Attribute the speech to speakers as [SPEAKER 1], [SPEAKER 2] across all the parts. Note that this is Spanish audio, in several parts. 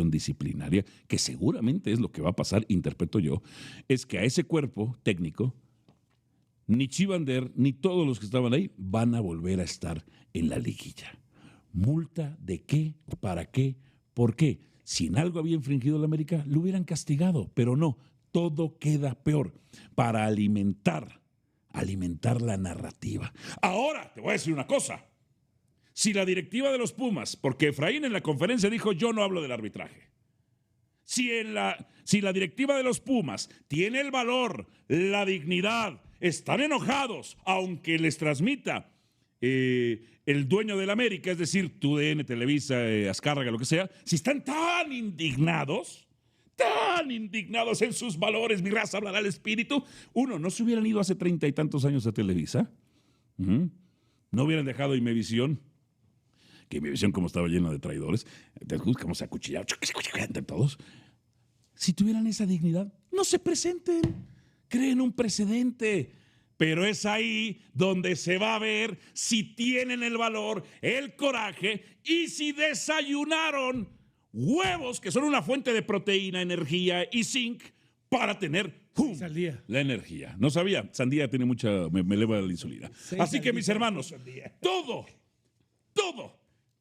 [SPEAKER 1] disciplinaria, que seguramente es lo que va a pasar, interpreto yo, es que a ese cuerpo técnico, ni Chivander, ni todos los que estaban ahí van a volver a estar en la liguilla. ¿Multa de qué? ¿Para qué? ¿Por qué? Si en algo había infringido la América, lo hubieran castigado, pero no, todo queda peor para alimentar la narrativa. Ahora, te voy a decir una cosa. Si la directiva de los Pumas, porque Efraín en la conferencia dijo, yo no hablo del arbitraje. Si la directiva de los Pumas tiene el valor, la dignidad, están enojados, aunque les transmita el dueño del América, es decir, TUDN, Televisa, Azcárraga, lo que sea, si están tan indignados en sus valores, mi raza hablará el espíritu, uno, ¿no se hubieran ido hace 30 y tantos años a Televisa? ¿No hubieran dejado Imevisión? Que Imevisión, como estaba llena de traidores, como se acuchillaban entre todos. Si tuvieran esa dignidad, no se presenten, creen un precedente. Pero es ahí donde se va a ver si tienen el valor, el coraje y si desayunaron huevos, que son una fuente de proteína, energía y zinc, para tener la energía. No sabía, sandía tiene mucha, me eleva la insulina. Así que mis hermanos, todo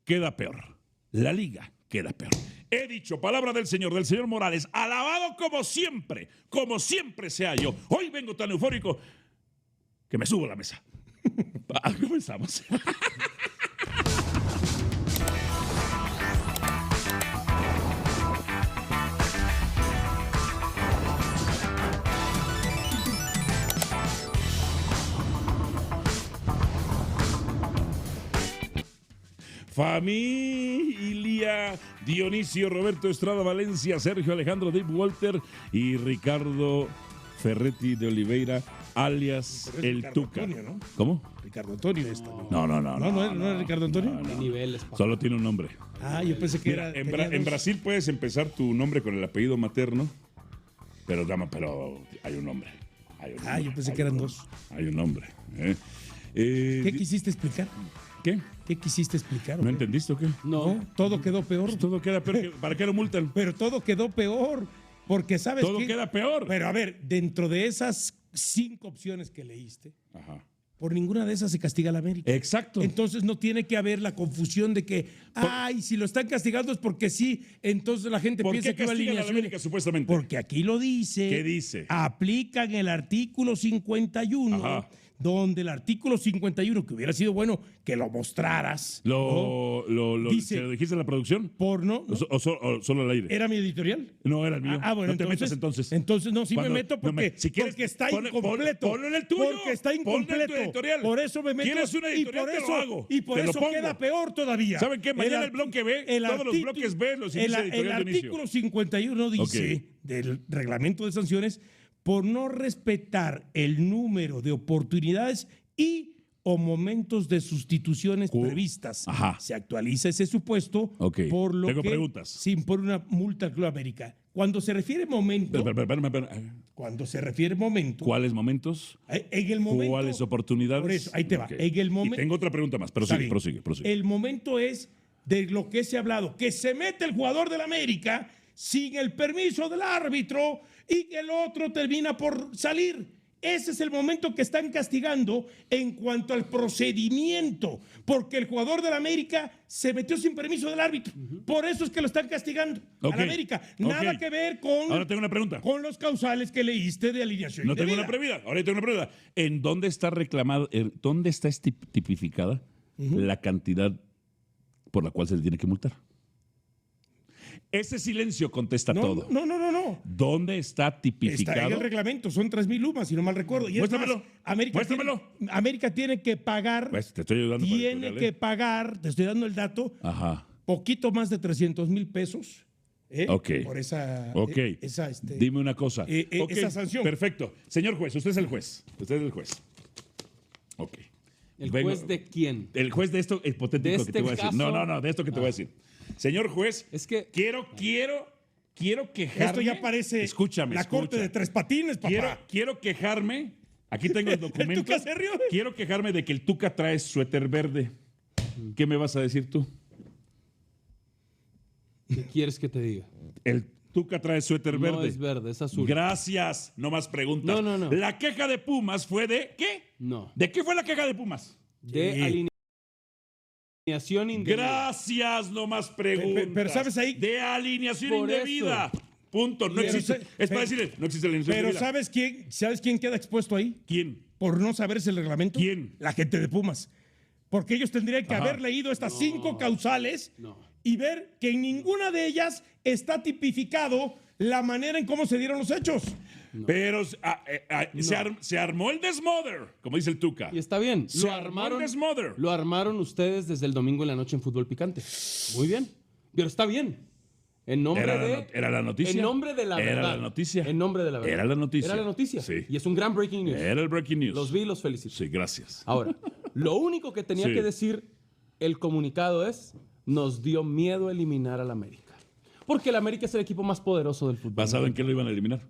[SPEAKER 1] queda peor. La liga queda peor. He dicho, palabra del Señor Morales, alabado como siempre sea yo. Hoy vengo tan eufórico que me subo a la mesa. Comenzamos. Familia Dionisio, Roberto Estrada Valencia, Sergio Alejandro Dave Walter y Ricardo Ferretti de Oliveira, alias el Tuca.
[SPEAKER 2] Antonio, ¿no?
[SPEAKER 1] ¿Cómo?
[SPEAKER 2] Ricardo Antonio es también.
[SPEAKER 1] No
[SPEAKER 2] es Ricardo Antonio.
[SPEAKER 3] ¿Qué niveles, papá?
[SPEAKER 1] Solo tiene un nombre.
[SPEAKER 2] Yo pensé que
[SPEAKER 1] Mira,
[SPEAKER 2] era.
[SPEAKER 1] en Brasil puedes empezar tu nombre con el apellido materno, pero hay un nombre.
[SPEAKER 2] Yo pensé que eran dos.
[SPEAKER 1] Hay un nombre.
[SPEAKER 2] ¿Qué quisiste explicar?
[SPEAKER 1] ¿Qué?
[SPEAKER 2] ¿Qué quisiste explicar?
[SPEAKER 1] ¿No entendiste o qué?
[SPEAKER 2] No, todo quedó peor.
[SPEAKER 1] Pues todo queda peor. ¿Para qué lo multan?
[SPEAKER 2] Pero todo quedó peor. Porque sabes
[SPEAKER 1] Todo queda peor.
[SPEAKER 2] Pero a ver, dentro de esas 5 opciones que leíste,
[SPEAKER 1] Ajá.
[SPEAKER 2] por ninguna de esas se castiga a la América.
[SPEAKER 1] Exacto.
[SPEAKER 2] Entonces no tiene que haber la confusión de que, si lo están castigando es porque sí, entonces la gente piensa que va a
[SPEAKER 1] castigan a la América, supuestamente?
[SPEAKER 2] Porque aquí lo dice.
[SPEAKER 1] ¿Qué dice?
[SPEAKER 2] Aplican el artículo 51. Ajá. Donde el artículo 51, que hubiera sido bueno que lo mostraras.
[SPEAKER 1] Dice, ¿se lo dijiste en la producción?
[SPEAKER 2] Porno.
[SPEAKER 1] ¿O solo al aire?
[SPEAKER 2] ¿Era mi editorial?
[SPEAKER 1] No, era el mío.
[SPEAKER 2] Bueno,
[SPEAKER 1] no te metas entonces.
[SPEAKER 2] Entonces, no, sí me meto porque,
[SPEAKER 1] si quieres,
[SPEAKER 2] porque está incompleto.
[SPEAKER 1] Ponlo en el tuyo.
[SPEAKER 2] Porque está incompleto.
[SPEAKER 1] Por
[SPEAKER 2] eso me meto.
[SPEAKER 1] ¿Quieres una editorial?
[SPEAKER 2] Y por eso,
[SPEAKER 1] te lo hago.
[SPEAKER 2] Y por eso queda peor todavía.
[SPEAKER 1] ¿Saben qué? Mañana el bloque B, todos los bloques B los inicia editorial
[SPEAKER 2] El artículo 51 dice, del reglamento de sanciones, por no respetar el número de oportunidades o momentos de sustituciones previstas.
[SPEAKER 1] Ajá.
[SPEAKER 2] Se actualiza ese supuesto, por lo
[SPEAKER 1] Tengo
[SPEAKER 2] que
[SPEAKER 1] preguntas.
[SPEAKER 2] se impone una multa al Club América. Cuando se refiere momento...
[SPEAKER 1] Espera.
[SPEAKER 2] Cuando se refiere momento...
[SPEAKER 1] ¿Cuáles momentos?
[SPEAKER 2] En el momento...
[SPEAKER 1] ¿Cuáles oportunidades?
[SPEAKER 2] Por eso, ahí te va. En el momento...
[SPEAKER 1] Y tengo otra pregunta más, pero prosigue.
[SPEAKER 2] El momento es de lo que se ha hablado, que se mete el jugador del América sin el permiso del árbitro y que el otro termina por salir. Ese es el momento que están castigando en cuanto al procedimiento, porque el jugador del América se metió sin permiso del árbitro. Por eso es que lo están castigando al América. Nada que ver con,
[SPEAKER 1] ahora tengo una pregunta,
[SPEAKER 2] con los causales que leíste de alineación.
[SPEAKER 1] No tengo una pregunta. Ahora tengo una pregunta. ¿En dónde está reclamado, dónde está tipificada la cantidad por la cual se le tiene que multar? Ese silencio contesta todo.
[SPEAKER 2] No.
[SPEAKER 1] ¿Dónde está tipificado?
[SPEAKER 2] Está en el reglamento, son 3,000 lumas, si no mal recuerdo. Y
[SPEAKER 1] Muéstramelo.
[SPEAKER 2] América tiene que pagar.
[SPEAKER 1] Pues te estoy ayudando.
[SPEAKER 2] Tiene que pagar, te estoy dando el dato, poquito más de 300,000 pesos. Por esa.
[SPEAKER 1] Dime una cosa.
[SPEAKER 2] Esa sanción.
[SPEAKER 1] Perfecto. Señor juez, usted es el juez. Ok.
[SPEAKER 3] ¿El juez de quién?
[SPEAKER 1] El juez de esto hipotético que te voy a decir. No, de esto que te voy a decir. Señor juez,
[SPEAKER 3] es que
[SPEAKER 1] quiero quejarme.
[SPEAKER 2] Esto ya parece la corte de Tres Patines, papá.
[SPEAKER 1] Quiero quejarme. Aquí tengo el documento.
[SPEAKER 2] El Tuca se rió.
[SPEAKER 1] Quiero quejarme de que el Tuca trae suéter verde. ¿Qué me vas a decir tú?
[SPEAKER 3] ¿Qué quieres que te diga?
[SPEAKER 1] El Tuca trae suéter verde.
[SPEAKER 3] No es verde, es azul.
[SPEAKER 1] Gracias. No más preguntas.
[SPEAKER 3] No.
[SPEAKER 1] La queja de Pumas fue de ¿qué?
[SPEAKER 3] No.
[SPEAKER 1] ¿De qué fue la queja de Pumas?
[SPEAKER 3] De alineación indebida.
[SPEAKER 1] Gracias, no más preguntas.
[SPEAKER 2] Pero ¿sabes ahí?
[SPEAKER 1] De alineación
[SPEAKER 3] Por
[SPEAKER 1] indebida.
[SPEAKER 3] eso.
[SPEAKER 1] Punto. No
[SPEAKER 2] Pero
[SPEAKER 1] existe.
[SPEAKER 2] se-
[SPEAKER 1] Es para
[SPEAKER 2] pero-
[SPEAKER 1] decirle, no existe la alineación
[SPEAKER 2] Pero
[SPEAKER 1] indebida.
[SPEAKER 2] ¿sabes quién queda expuesto ahí?
[SPEAKER 1] ¿Quién?
[SPEAKER 2] Por no saberse el reglamento.
[SPEAKER 1] ¿Quién?
[SPEAKER 2] La gente de Pumas. Porque ellos tendrían que
[SPEAKER 1] Ajá.
[SPEAKER 2] haber leído estas 5 causales
[SPEAKER 3] No.
[SPEAKER 2] y ver que en ninguna de ellas está tipificado la manera en cómo se dieron los hechos.
[SPEAKER 1] Pero se armó el desmother, como dice el Tuca.
[SPEAKER 3] Y está bien.
[SPEAKER 1] Se armó el desmother.
[SPEAKER 3] Lo armaron ustedes desde el domingo en la noche en Fútbol Picante. Muy bien. Pero está bien. En nombre
[SPEAKER 1] Era la noticia.
[SPEAKER 3] En nombre de la verdad.
[SPEAKER 1] Era la noticia.
[SPEAKER 3] En nombre de la verdad.
[SPEAKER 1] Era la noticia.
[SPEAKER 3] Era la noticia.
[SPEAKER 1] Sí.
[SPEAKER 3] Y es un gran breaking news.
[SPEAKER 1] Era el breaking news.
[SPEAKER 3] Los vi y los felicito.
[SPEAKER 1] Sí, gracias.
[SPEAKER 3] Ahora, lo único que tenía
[SPEAKER 1] Sí.
[SPEAKER 3] que decir el comunicado es: nos dio miedo eliminar al América. Porque el América es el equipo más poderoso del fútbol.
[SPEAKER 1] ¿Basado en qué lo iban a eliminar?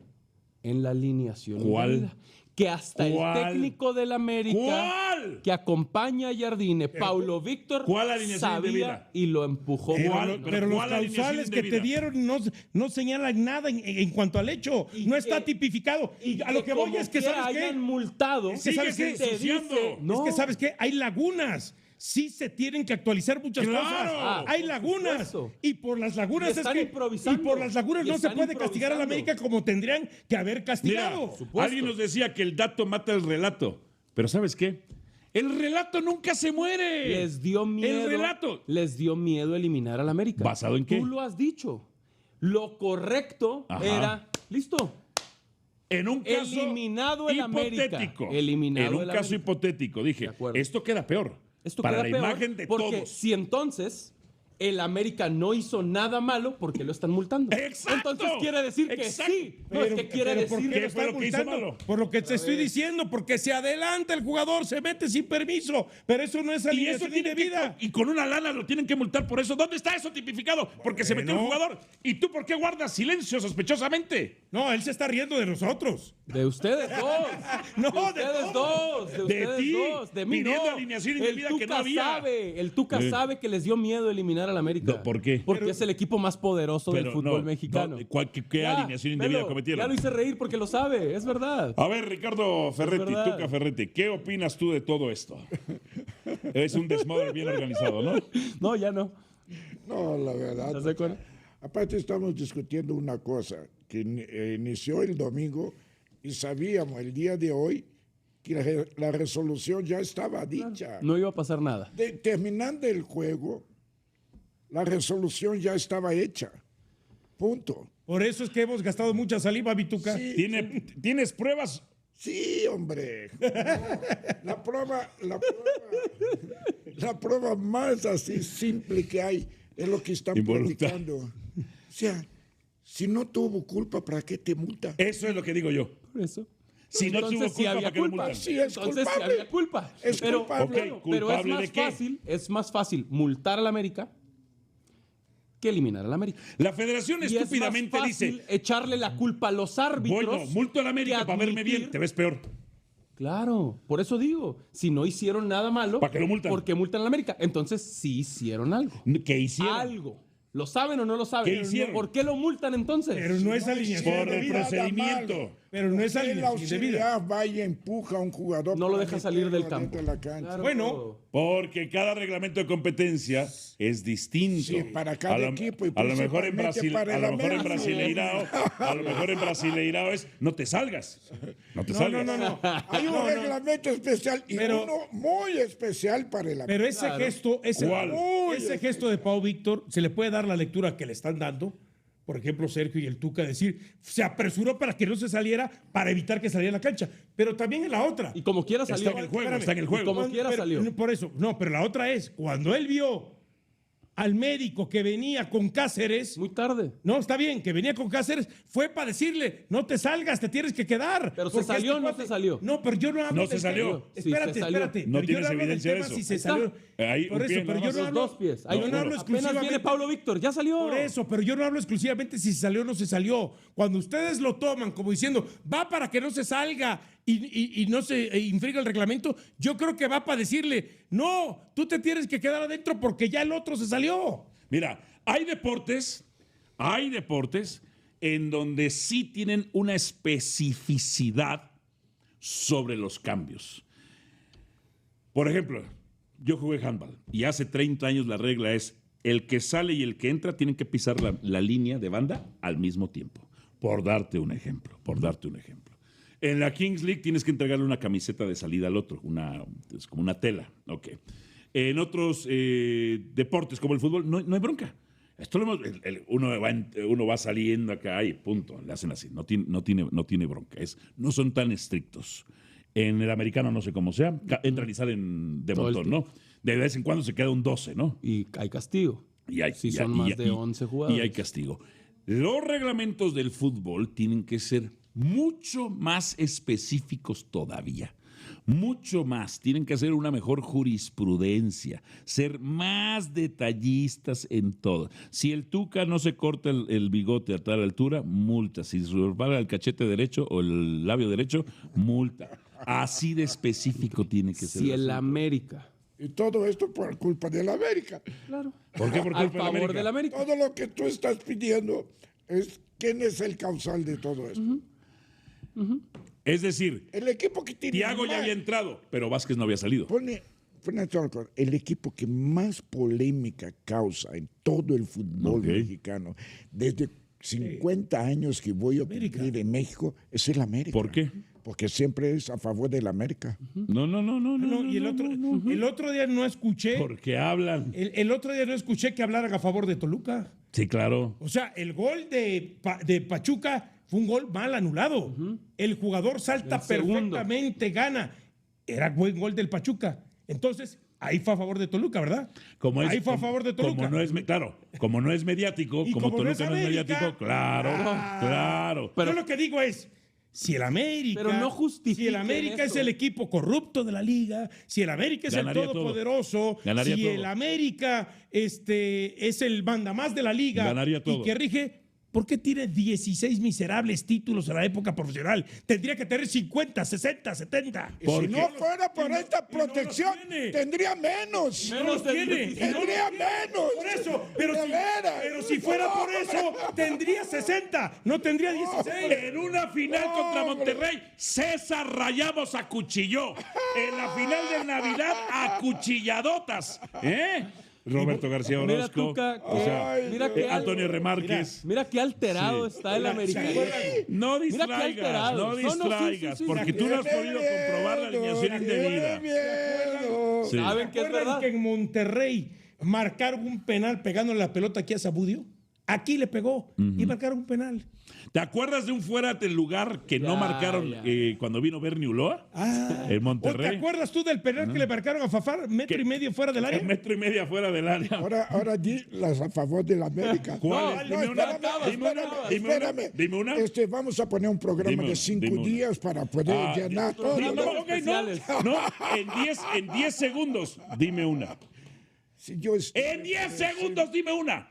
[SPEAKER 3] En la alineación.
[SPEAKER 1] ¿Cuál?
[SPEAKER 3] indebida. Que hasta
[SPEAKER 1] ¿Cuál?
[SPEAKER 3] el técnico del América
[SPEAKER 1] ¿Cuál?
[SPEAKER 3] que acompaña a Jardine, Paulo Víctor,
[SPEAKER 1] ¿cuál alineación
[SPEAKER 3] sabía
[SPEAKER 1] indebida?
[SPEAKER 3] y lo empujó.
[SPEAKER 1] ¿Cuál?
[SPEAKER 2] Pero los
[SPEAKER 1] ¿cuál alineación
[SPEAKER 2] causales que te
[SPEAKER 1] indebida?
[SPEAKER 2] dieron no señalan nada en cuanto al hecho.
[SPEAKER 3] Y
[SPEAKER 2] No
[SPEAKER 3] que-
[SPEAKER 2] está tipificado. Y a lo que voy
[SPEAKER 3] como
[SPEAKER 2] es que,
[SPEAKER 3] quiera
[SPEAKER 2] ¿sabes qué?
[SPEAKER 3] hayan multado.
[SPEAKER 2] Es que, ¿sabes
[SPEAKER 1] Sigues
[SPEAKER 2] qué?
[SPEAKER 3] te
[SPEAKER 1] ensuciando.
[SPEAKER 3] dice, no.
[SPEAKER 2] Es que, ¿sabes qué? Hay lagunas. Sí se tienen que actualizar muchas
[SPEAKER 1] ¡Claro!
[SPEAKER 2] cosas. Hay
[SPEAKER 3] por
[SPEAKER 2] lagunas.
[SPEAKER 3] supuesto.
[SPEAKER 2] Y por las lagunas
[SPEAKER 3] Y
[SPEAKER 2] es
[SPEAKER 3] están
[SPEAKER 2] que.
[SPEAKER 3] improvisando.
[SPEAKER 2] Y por las lagunas
[SPEAKER 3] Y
[SPEAKER 2] no se
[SPEAKER 3] están
[SPEAKER 2] puede castigar a la
[SPEAKER 3] improvisando.
[SPEAKER 2] América como tendrían que haber
[SPEAKER 1] Mira,
[SPEAKER 2] castigado.
[SPEAKER 1] alguien nos decía que el dato mata el relato. Pero ¿sabes qué? El relato nunca se muere.
[SPEAKER 3] Les dio miedo.
[SPEAKER 1] El relato.
[SPEAKER 3] Les dio miedo eliminar al América.
[SPEAKER 1] ¿Basado en qué?
[SPEAKER 3] Tú lo has dicho. Lo correcto
[SPEAKER 1] Ajá.
[SPEAKER 3] era, listo,
[SPEAKER 1] En un caso
[SPEAKER 3] eliminado el América.
[SPEAKER 1] hipotético.
[SPEAKER 3] Eliminado
[SPEAKER 1] en un
[SPEAKER 3] el
[SPEAKER 1] caso
[SPEAKER 3] América.
[SPEAKER 1] hipotético. Dije,
[SPEAKER 3] De acuerdo.
[SPEAKER 1] esto queda peor.
[SPEAKER 3] Esto
[SPEAKER 1] para
[SPEAKER 3] queda
[SPEAKER 1] la
[SPEAKER 3] peor
[SPEAKER 1] imagen de
[SPEAKER 3] porque
[SPEAKER 1] todos.
[SPEAKER 3] si entonces el América no hizo nada malo porque lo están multando.
[SPEAKER 1] ¡Exacto!
[SPEAKER 3] Entonces quiere decir que
[SPEAKER 1] Exacto.
[SPEAKER 3] sí. No, es que quiere
[SPEAKER 2] pero ¿por
[SPEAKER 3] decir
[SPEAKER 2] qué
[SPEAKER 1] ¿Qué
[SPEAKER 2] lo
[SPEAKER 1] fue
[SPEAKER 2] están
[SPEAKER 1] lo que hizo
[SPEAKER 2] multando?
[SPEAKER 1] malo?
[SPEAKER 2] Por lo que te estoy diciendo, porque se adelanta el jugador, se mete sin permiso, pero eso no es
[SPEAKER 1] Y eso
[SPEAKER 2] alineación
[SPEAKER 1] tiene
[SPEAKER 2] indebida.
[SPEAKER 1] y con una lana lo tienen que multar por eso. ¿Dónde está eso tipificado? Porque se metió el
[SPEAKER 2] Bueno.
[SPEAKER 1] jugador. ¿Y tú por qué guardas silencio sospechosamente?
[SPEAKER 2] No, él se está riendo de nosotros.
[SPEAKER 3] de ustedes dos.
[SPEAKER 2] No,
[SPEAKER 3] de ustedes dos. De
[SPEAKER 1] De
[SPEAKER 3] ustedes
[SPEAKER 1] ti,
[SPEAKER 3] dos. De mí
[SPEAKER 1] pidiendo
[SPEAKER 3] no.
[SPEAKER 1] alineación
[SPEAKER 3] El
[SPEAKER 1] indebida que no
[SPEAKER 3] Tuca
[SPEAKER 1] había.
[SPEAKER 3] sabe. El Tuca sabe que les dio miedo eliminar al América.
[SPEAKER 1] No, ¿por qué?
[SPEAKER 3] Porque es el equipo más poderoso del
[SPEAKER 1] Pero
[SPEAKER 3] fútbol
[SPEAKER 1] no,
[SPEAKER 3] mexicano.
[SPEAKER 1] no, ¿qué
[SPEAKER 3] Ya,
[SPEAKER 1] alineación indebida
[SPEAKER 3] velo,
[SPEAKER 1] cometieron?
[SPEAKER 3] Ya lo hice reír porque lo sabe. Es verdad.
[SPEAKER 1] A ver, Ricardo Ferretti,
[SPEAKER 3] verdad.
[SPEAKER 1] Tuca Ferretti, ¿qué opinas tú de todo esto? Es un desmadre bien organizado, ¿no?
[SPEAKER 3] No, ya no.
[SPEAKER 4] No, la verdad.
[SPEAKER 3] ¿Estás de acuerdo?
[SPEAKER 4] Aparte estamos discutiendo una cosa que inició el domingo y sabíamos el día de hoy que la resolución ya estaba dicha.
[SPEAKER 3] No iba a pasar nada.
[SPEAKER 4] Terminando el juego, la resolución ya estaba hecha. Punto.
[SPEAKER 2] Por eso es que hemos gastado mucha saliva, Vituca.
[SPEAKER 4] Sí,
[SPEAKER 1] ¿Tienes pruebas?
[SPEAKER 4] sí, hombre. No, la prueba más así simple que hay es lo que están
[SPEAKER 1] Involuntaria.
[SPEAKER 4] platicando. O sea, si no tuvo culpa, ¿para qué te multa?
[SPEAKER 1] Eso es lo que digo yo.
[SPEAKER 3] Por eso.
[SPEAKER 1] Si no
[SPEAKER 3] Entonces,
[SPEAKER 1] tuvo
[SPEAKER 3] sí
[SPEAKER 1] culpa,
[SPEAKER 3] había
[SPEAKER 1] ¿para qué lo
[SPEAKER 3] culpa.
[SPEAKER 1] multan?
[SPEAKER 4] Sí, es
[SPEAKER 3] Entonces sí
[SPEAKER 4] culpable.
[SPEAKER 3] había culpa.
[SPEAKER 4] Es culpable.
[SPEAKER 1] Ok,
[SPEAKER 3] pero es
[SPEAKER 1] ¿culpable
[SPEAKER 3] más
[SPEAKER 1] de qué?
[SPEAKER 3] fácil, es más fácil multar al América que eliminar al América.
[SPEAKER 1] La federación
[SPEAKER 3] Y es
[SPEAKER 1] estúpidamente
[SPEAKER 3] más fácil
[SPEAKER 1] dice,
[SPEAKER 3] echarle la culpa a los árbitros.
[SPEAKER 1] bueno, multo a la América
[SPEAKER 3] que
[SPEAKER 1] para verme bien,
[SPEAKER 3] admitir-
[SPEAKER 1] te ves peor.
[SPEAKER 3] Claro, por eso digo, si no hicieron nada malo,
[SPEAKER 1] ¿Para qué lo multan?
[SPEAKER 3] ¿por qué multan a la América? Entonces sí hicieron algo.
[SPEAKER 1] ¿Qué hicieron?
[SPEAKER 3] Algo. ¿Lo saben o no lo saben?
[SPEAKER 1] ¿Qué hicieron?
[SPEAKER 3] ¿Por qué lo multan entonces?
[SPEAKER 2] Pero no es
[SPEAKER 4] No
[SPEAKER 2] alineación
[SPEAKER 1] Por el
[SPEAKER 2] indebida.
[SPEAKER 1] procedimiento.
[SPEAKER 2] Pero no es
[SPEAKER 4] Que el
[SPEAKER 2] alineación indebida.
[SPEAKER 4] auxiliar vaya y empuja a un jugador.
[SPEAKER 3] No lo
[SPEAKER 4] para
[SPEAKER 3] deja salir del
[SPEAKER 4] meterlo
[SPEAKER 3] campo.
[SPEAKER 4] dentro de la cancha.
[SPEAKER 3] Claro.
[SPEAKER 2] Bueno.
[SPEAKER 1] Porque cada reglamento de competencia es distinto.
[SPEAKER 4] Sí, para cada
[SPEAKER 1] A lo-
[SPEAKER 4] equipo y
[SPEAKER 1] a lo mejor en
[SPEAKER 4] principalmente
[SPEAKER 1] Brasil,
[SPEAKER 4] para
[SPEAKER 1] a
[SPEAKER 4] el
[SPEAKER 1] lo mejor en
[SPEAKER 4] América.
[SPEAKER 1] Brasileirao, a lo mejor en Brasileirao es no te salgas. No te salgas.
[SPEAKER 2] No.
[SPEAKER 4] Hay un reglamento especial y
[SPEAKER 2] Pero-
[SPEAKER 4] uno muy especial para el
[SPEAKER 2] Pero ese
[SPEAKER 3] Claro.
[SPEAKER 2] gesto,
[SPEAKER 1] ¿Cuál?
[SPEAKER 2] ese gesto de Pau Víctor, se le puede dar la lectura que le están dando. Por ejemplo, Sergio y el Tuca decir, se apresuró para que no se saliera, para evitar que saliera a la cancha. Pero también en la otra.
[SPEAKER 3] Y como quiera salió.
[SPEAKER 1] Está en el juego,
[SPEAKER 2] Espérame.
[SPEAKER 1] está en el juego.
[SPEAKER 3] Como quiera
[SPEAKER 2] Pero-
[SPEAKER 3] salió.
[SPEAKER 2] Por eso, no, pero la otra es, cuando él vio al médico que venía con Cáceres,
[SPEAKER 3] Muy tarde.
[SPEAKER 2] no, está bien, que venía con Cáceres, fue para decirle, no te salgas, te tienes que quedar.
[SPEAKER 3] Pero ¿se
[SPEAKER 2] Porque
[SPEAKER 3] salió o no
[SPEAKER 2] cuate-
[SPEAKER 3] se salió?
[SPEAKER 2] No, pero yo no hablo
[SPEAKER 1] No se
[SPEAKER 2] del
[SPEAKER 1] salió.
[SPEAKER 2] tema.
[SPEAKER 3] Sí,
[SPEAKER 2] Espérate,
[SPEAKER 3] se salió.
[SPEAKER 2] espérate.
[SPEAKER 1] No
[SPEAKER 2] pero yo
[SPEAKER 1] tienes
[SPEAKER 2] hablo del
[SPEAKER 1] evidencia de
[SPEAKER 2] tema
[SPEAKER 1] eso.
[SPEAKER 2] si se
[SPEAKER 3] Está.
[SPEAKER 2] salió.
[SPEAKER 1] Ahí,
[SPEAKER 2] Por
[SPEAKER 1] un
[SPEAKER 2] eso,
[SPEAKER 1] pie,
[SPEAKER 2] pero
[SPEAKER 1] nada
[SPEAKER 2] yo
[SPEAKER 1] más.
[SPEAKER 2] no
[SPEAKER 3] Los
[SPEAKER 2] hablo...
[SPEAKER 3] dos pies.
[SPEAKER 2] Yo no hablo
[SPEAKER 3] Apenas
[SPEAKER 2] exclusivamente...
[SPEAKER 3] viene Pablo Víctor. Ya salió.
[SPEAKER 2] Por eso, pero yo no hablo exclusivamente si se salió o no se salió. Cuando ustedes lo toman como diciendo, va para que no se salga y no se infringa el reglamento, yo creo que va para decirle, no, tú te tienes que quedar adentro porque ya el otro se salió.
[SPEAKER 1] Mira, hay deportes en donde sí tienen una especificidad sobre los cambios. Por ejemplo, yo jugué handball y hace 30 años la regla es el que sale y el que entra tienen que pisar la línea de banda al mismo tiempo. Por darte un ejemplo. En la Kings League tienes que entregarle una camiseta de salida al otro, es como una tela. Okay. En otros deportes como el fútbol no hay bronca. Esto uno va saliendo acá y punto, le hacen así, no tiene bronca, no son tan estrictos. En el americano no sé cómo sea, entran y salen de montón, ¿no? De vez en cuando se queda un 12, ¿no?
[SPEAKER 3] Y hay castigo. Si son más de 11 jugadores.
[SPEAKER 1] Y hay castigo. Los reglamentos del fútbol tienen que ser mucho más específicos todavía. Mucho más. Tienen que hacer una mejor jurisprudencia, ser más detallistas en todo. Si el Tuca no se corta el bigote a tal altura, multa. Si se repara el cachete derecho o el labio derecho, multa. Así de específico tiene que ser.
[SPEAKER 3] Si el América.
[SPEAKER 4] Y todo esto por culpa de la América.
[SPEAKER 3] Claro.
[SPEAKER 1] ¿Por qué? Por
[SPEAKER 3] Al
[SPEAKER 1] culpa
[SPEAKER 3] favor del América.
[SPEAKER 4] Todo lo que tú estás pidiendo es quién es el causal de todo esto.
[SPEAKER 1] Es decir,
[SPEAKER 4] El equipo que tiene
[SPEAKER 1] Thiago ya
[SPEAKER 4] más-
[SPEAKER 1] había entrado, pero Vázquez no había salido.
[SPEAKER 4] Pone toda la cosa, el equipo que más polémica causa en todo el fútbol
[SPEAKER 1] Ok.
[SPEAKER 4] mexicano desde 50 años que voy a cumplir en México es el América.
[SPEAKER 1] ¿Por qué?
[SPEAKER 4] Porque siempre es a favor del América.
[SPEAKER 1] No.
[SPEAKER 2] No, y el otro día no escuché.
[SPEAKER 1] Porque hablan.
[SPEAKER 2] El otro día no escuché que hablaran a favor de Toluca.
[SPEAKER 1] Sí, claro.
[SPEAKER 2] O sea, el gol de Pachuca fue un gol mal anulado. El jugador salta
[SPEAKER 3] El segundo.
[SPEAKER 2] perfectamente, gana. Era buen gol del Pachuca. Entonces, ahí fue a favor de Toluca, ¿verdad? Ahí fue a favor de Toluca.
[SPEAKER 1] Como no es mediático,
[SPEAKER 2] Y
[SPEAKER 1] como
[SPEAKER 2] como no es
[SPEAKER 1] Toluca no es
[SPEAKER 2] América,
[SPEAKER 1] mediático, claro.
[SPEAKER 2] Yo lo que digo es, si el América,
[SPEAKER 3] Pero no justifiquen
[SPEAKER 2] si el América es
[SPEAKER 3] eso.
[SPEAKER 2] el equipo corrupto de la liga, si el América es
[SPEAKER 1] Ganaría
[SPEAKER 2] el todopoderoso,
[SPEAKER 1] Ganaría
[SPEAKER 2] si
[SPEAKER 1] todo.
[SPEAKER 2] el América es el mandamás de la liga
[SPEAKER 1] Ganaría todo.
[SPEAKER 2] y que rige, ¿por qué tiene 16 miserables títulos en la época profesional? Tendría que tener 50, 60, 70.
[SPEAKER 4] Si no fuera por esta
[SPEAKER 2] y no los
[SPEAKER 4] protección,
[SPEAKER 2] tiene.
[SPEAKER 4] tendría menos.
[SPEAKER 2] No los tiene.
[SPEAKER 4] Tendría menos.
[SPEAKER 2] Por eso, pero
[SPEAKER 4] De
[SPEAKER 2] si,
[SPEAKER 4] veras.
[SPEAKER 2] pero si fuera por eso, tendría 60, no tendría 16.
[SPEAKER 1] En una final contra Monterrey, César Rayamos acuchilló. En la final de Navidad, acuchilladotas. Roberto García
[SPEAKER 3] Mira,
[SPEAKER 1] Orozco.
[SPEAKER 3] Tuca,
[SPEAKER 1] o sea,
[SPEAKER 3] mira que
[SPEAKER 1] Antonio Remarques.
[SPEAKER 3] Mira qué alterado está el americanismo.
[SPEAKER 1] No
[SPEAKER 3] Mira qué
[SPEAKER 1] distraigas,
[SPEAKER 3] alterado.
[SPEAKER 1] no
[SPEAKER 3] No, sí,
[SPEAKER 1] distraigas,
[SPEAKER 3] sí,
[SPEAKER 1] porque tú no has
[SPEAKER 4] Tiene
[SPEAKER 1] podido comprobar la alineación
[SPEAKER 4] miedo,
[SPEAKER 1] indebida.
[SPEAKER 4] tiene miedo.
[SPEAKER 1] Sí.
[SPEAKER 3] ¿Saben que es
[SPEAKER 2] ¿Recuerdan
[SPEAKER 3] verdad?
[SPEAKER 2] que en Monterrey marcaron un penal pegándole la pelota aquí a Zamudio? Aquí le pegó y marcaron un penal.
[SPEAKER 1] ¿Te acuerdas de un fuera del lugar que no
[SPEAKER 3] Ya,
[SPEAKER 1] marcaron
[SPEAKER 3] ya.
[SPEAKER 1] cuando vino Bernie Ulloa?
[SPEAKER 2] Ah.
[SPEAKER 1] En
[SPEAKER 2] ¿O te
[SPEAKER 1] Monterrey.
[SPEAKER 2] acuerdas tú del penal que le marcaron a Fafar? Metro y medio fuera del área.
[SPEAKER 1] 1.5 metros fuera del área.
[SPEAKER 4] Ahora di las a favor de la América.
[SPEAKER 1] ¿Cuál?
[SPEAKER 4] No,
[SPEAKER 1] Dime una,
[SPEAKER 4] espérame,
[SPEAKER 1] dime una, dime una,
[SPEAKER 4] espérame.
[SPEAKER 1] dime una.
[SPEAKER 4] Vamos a poner un programa
[SPEAKER 1] Dime
[SPEAKER 4] de
[SPEAKER 1] una,
[SPEAKER 4] 5
[SPEAKER 1] dime una.
[SPEAKER 4] días para poder
[SPEAKER 1] Ah,
[SPEAKER 4] llenar
[SPEAKER 3] no,
[SPEAKER 4] todo.
[SPEAKER 1] No,
[SPEAKER 3] Programas
[SPEAKER 1] ok, no,
[SPEAKER 3] especiales.
[SPEAKER 1] no, en 10 segundos, dime una.
[SPEAKER 4] Si yo
[SPEAKER 1] En 10 segundos, dime una.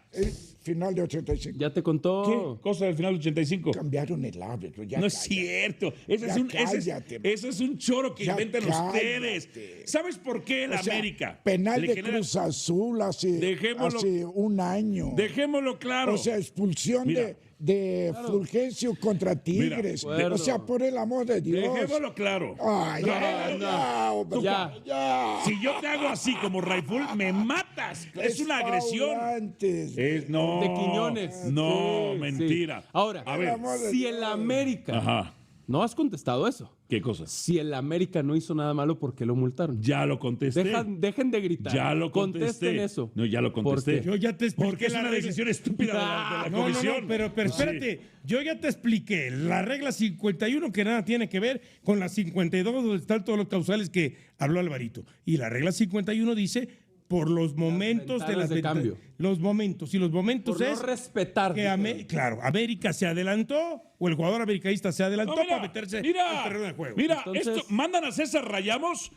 [SPEAKER 4] final de 85.
[SPEAKER 3] Ya te contó.
[SPEAKER 1] ¿Qué? Cosa del final del 85.
[SPEAKER 4] Cambiaron el árbitro. Ya
[SPEAKER 1] No es
[SPEAKER 4] cállate.
[SPEAKER 1] cierto. Ese
[SPEAKER 4] Ya
[SPEAKER 1] es
[SPEAKER 4] cállate, man.
[SPEAKER 1] eso es un choro que
[SPEAKER 4] Ya
[SPEAKER 1] inventan
[SPEAKER 4] cállate.
[SPEAKER 1] ustedes. ¿Sabes por qué la
[SPEAKER 4] O sea,
[SPEAKER 1] América?
[SPEAKER 4] Penal
[SPEAKER 1] le
[SPEAKER 4] de
[SPEAKER 1] genera-
[SPEAKER 4] Cruz Azul hace
[SPEAKER 1] Dejémoslo-
[SPEAKER 4] un año.
[SPEAKER 1] Dejémoslo claro.
[SPEAKER 4] O sea, expulsión
[SPEAKER 1] Mira.
[SPEAKER 4] de Fulgencio contra Tigres.
[SPEAKER 3] Mira,
[SPEAKER 4] o sea, por el amor de Dios.
[SPEAKER 1] Dejémoslo claro.
[SPEAKER 4] Ay, ya, hombre,
[SPEAKER 3] Ya.
[SPEAKER 4] ya.
[SPEAKER 1] Si yo te hago así como Raiful, me matas. Es una agresión.
[SPEAKER 4] Antes.
[SPEAKER 1] No.
[SPEAKER 3] De Quiñones.
[SPEAKER 1] No,
[SPEAKER 3] Sí,
[SPEAKER 1] mentira.
[SPEAKER 3] sí. Ahora,
[SPEAKER 1] a ver.
[SPEAKER 4] amor de
[SPEAKER 3] si el América.
[SPEAKER 1] Ajá.
[SPEAKER 3] No has contestado eso.
[SPEAKER 1] ¿Qué cosa?
[SPEAKER 3] Si el América no hizo nada malo, ¿por qué lo multaron?
[SPEAKER 1] Ya lo contesté.
[SPEAKER 3] Dejen de gritar.
[SPEAKER 1] Ya lo contesté.
[SPEAKER 3] Contesten eso.
[SPEAKER 1] No, ya lo contesté.
[SPEAKER 3] ¿Por qué?
[SPEAKER 2] Yo ya te expliqué
[SPEAKER 1] Porque es
[SPEAKER 2] la
[SPEAKER 1] una
[SPEAKER 2] regla.
[SPEAKER 1] decisión estúpida de la
[SPEAKER 2] No,
[SPEAKER 1] comisión.
[SPEAKER 2] pero espérate, yo ya te expliqué la regla 51 que nada tiene que ver con la 52 donde están todos los causales que habló Alvarito. Y la regla 51 dice por los momentos de
[SPEAKER 3] ventanas
[SPEAKER 2] las
[SPEAKER 3] de
[SPEAKER 2] ventanas.
[SPEAKER 3] cambio.
[SPEAKER 2] Los momentos, y los momentos
[SPEAKER 3] Por no
[SPEAKER 2] es
[SPEAKER 3] respetar.
[SPEAKER 2] que claro, América se adelantó o el jugador americanista se adelantó
[SPEAKER 1] No, mira,
[SPEAKER 2] para meterse
[SPEAKER 1] mira,
[SPEAKER 2] al terreno de juego.
[SPEAKER 1] Mira,
[SPEAKER 3] Entonces-
[SPEAKER 1] esto mandan a César Rayamos,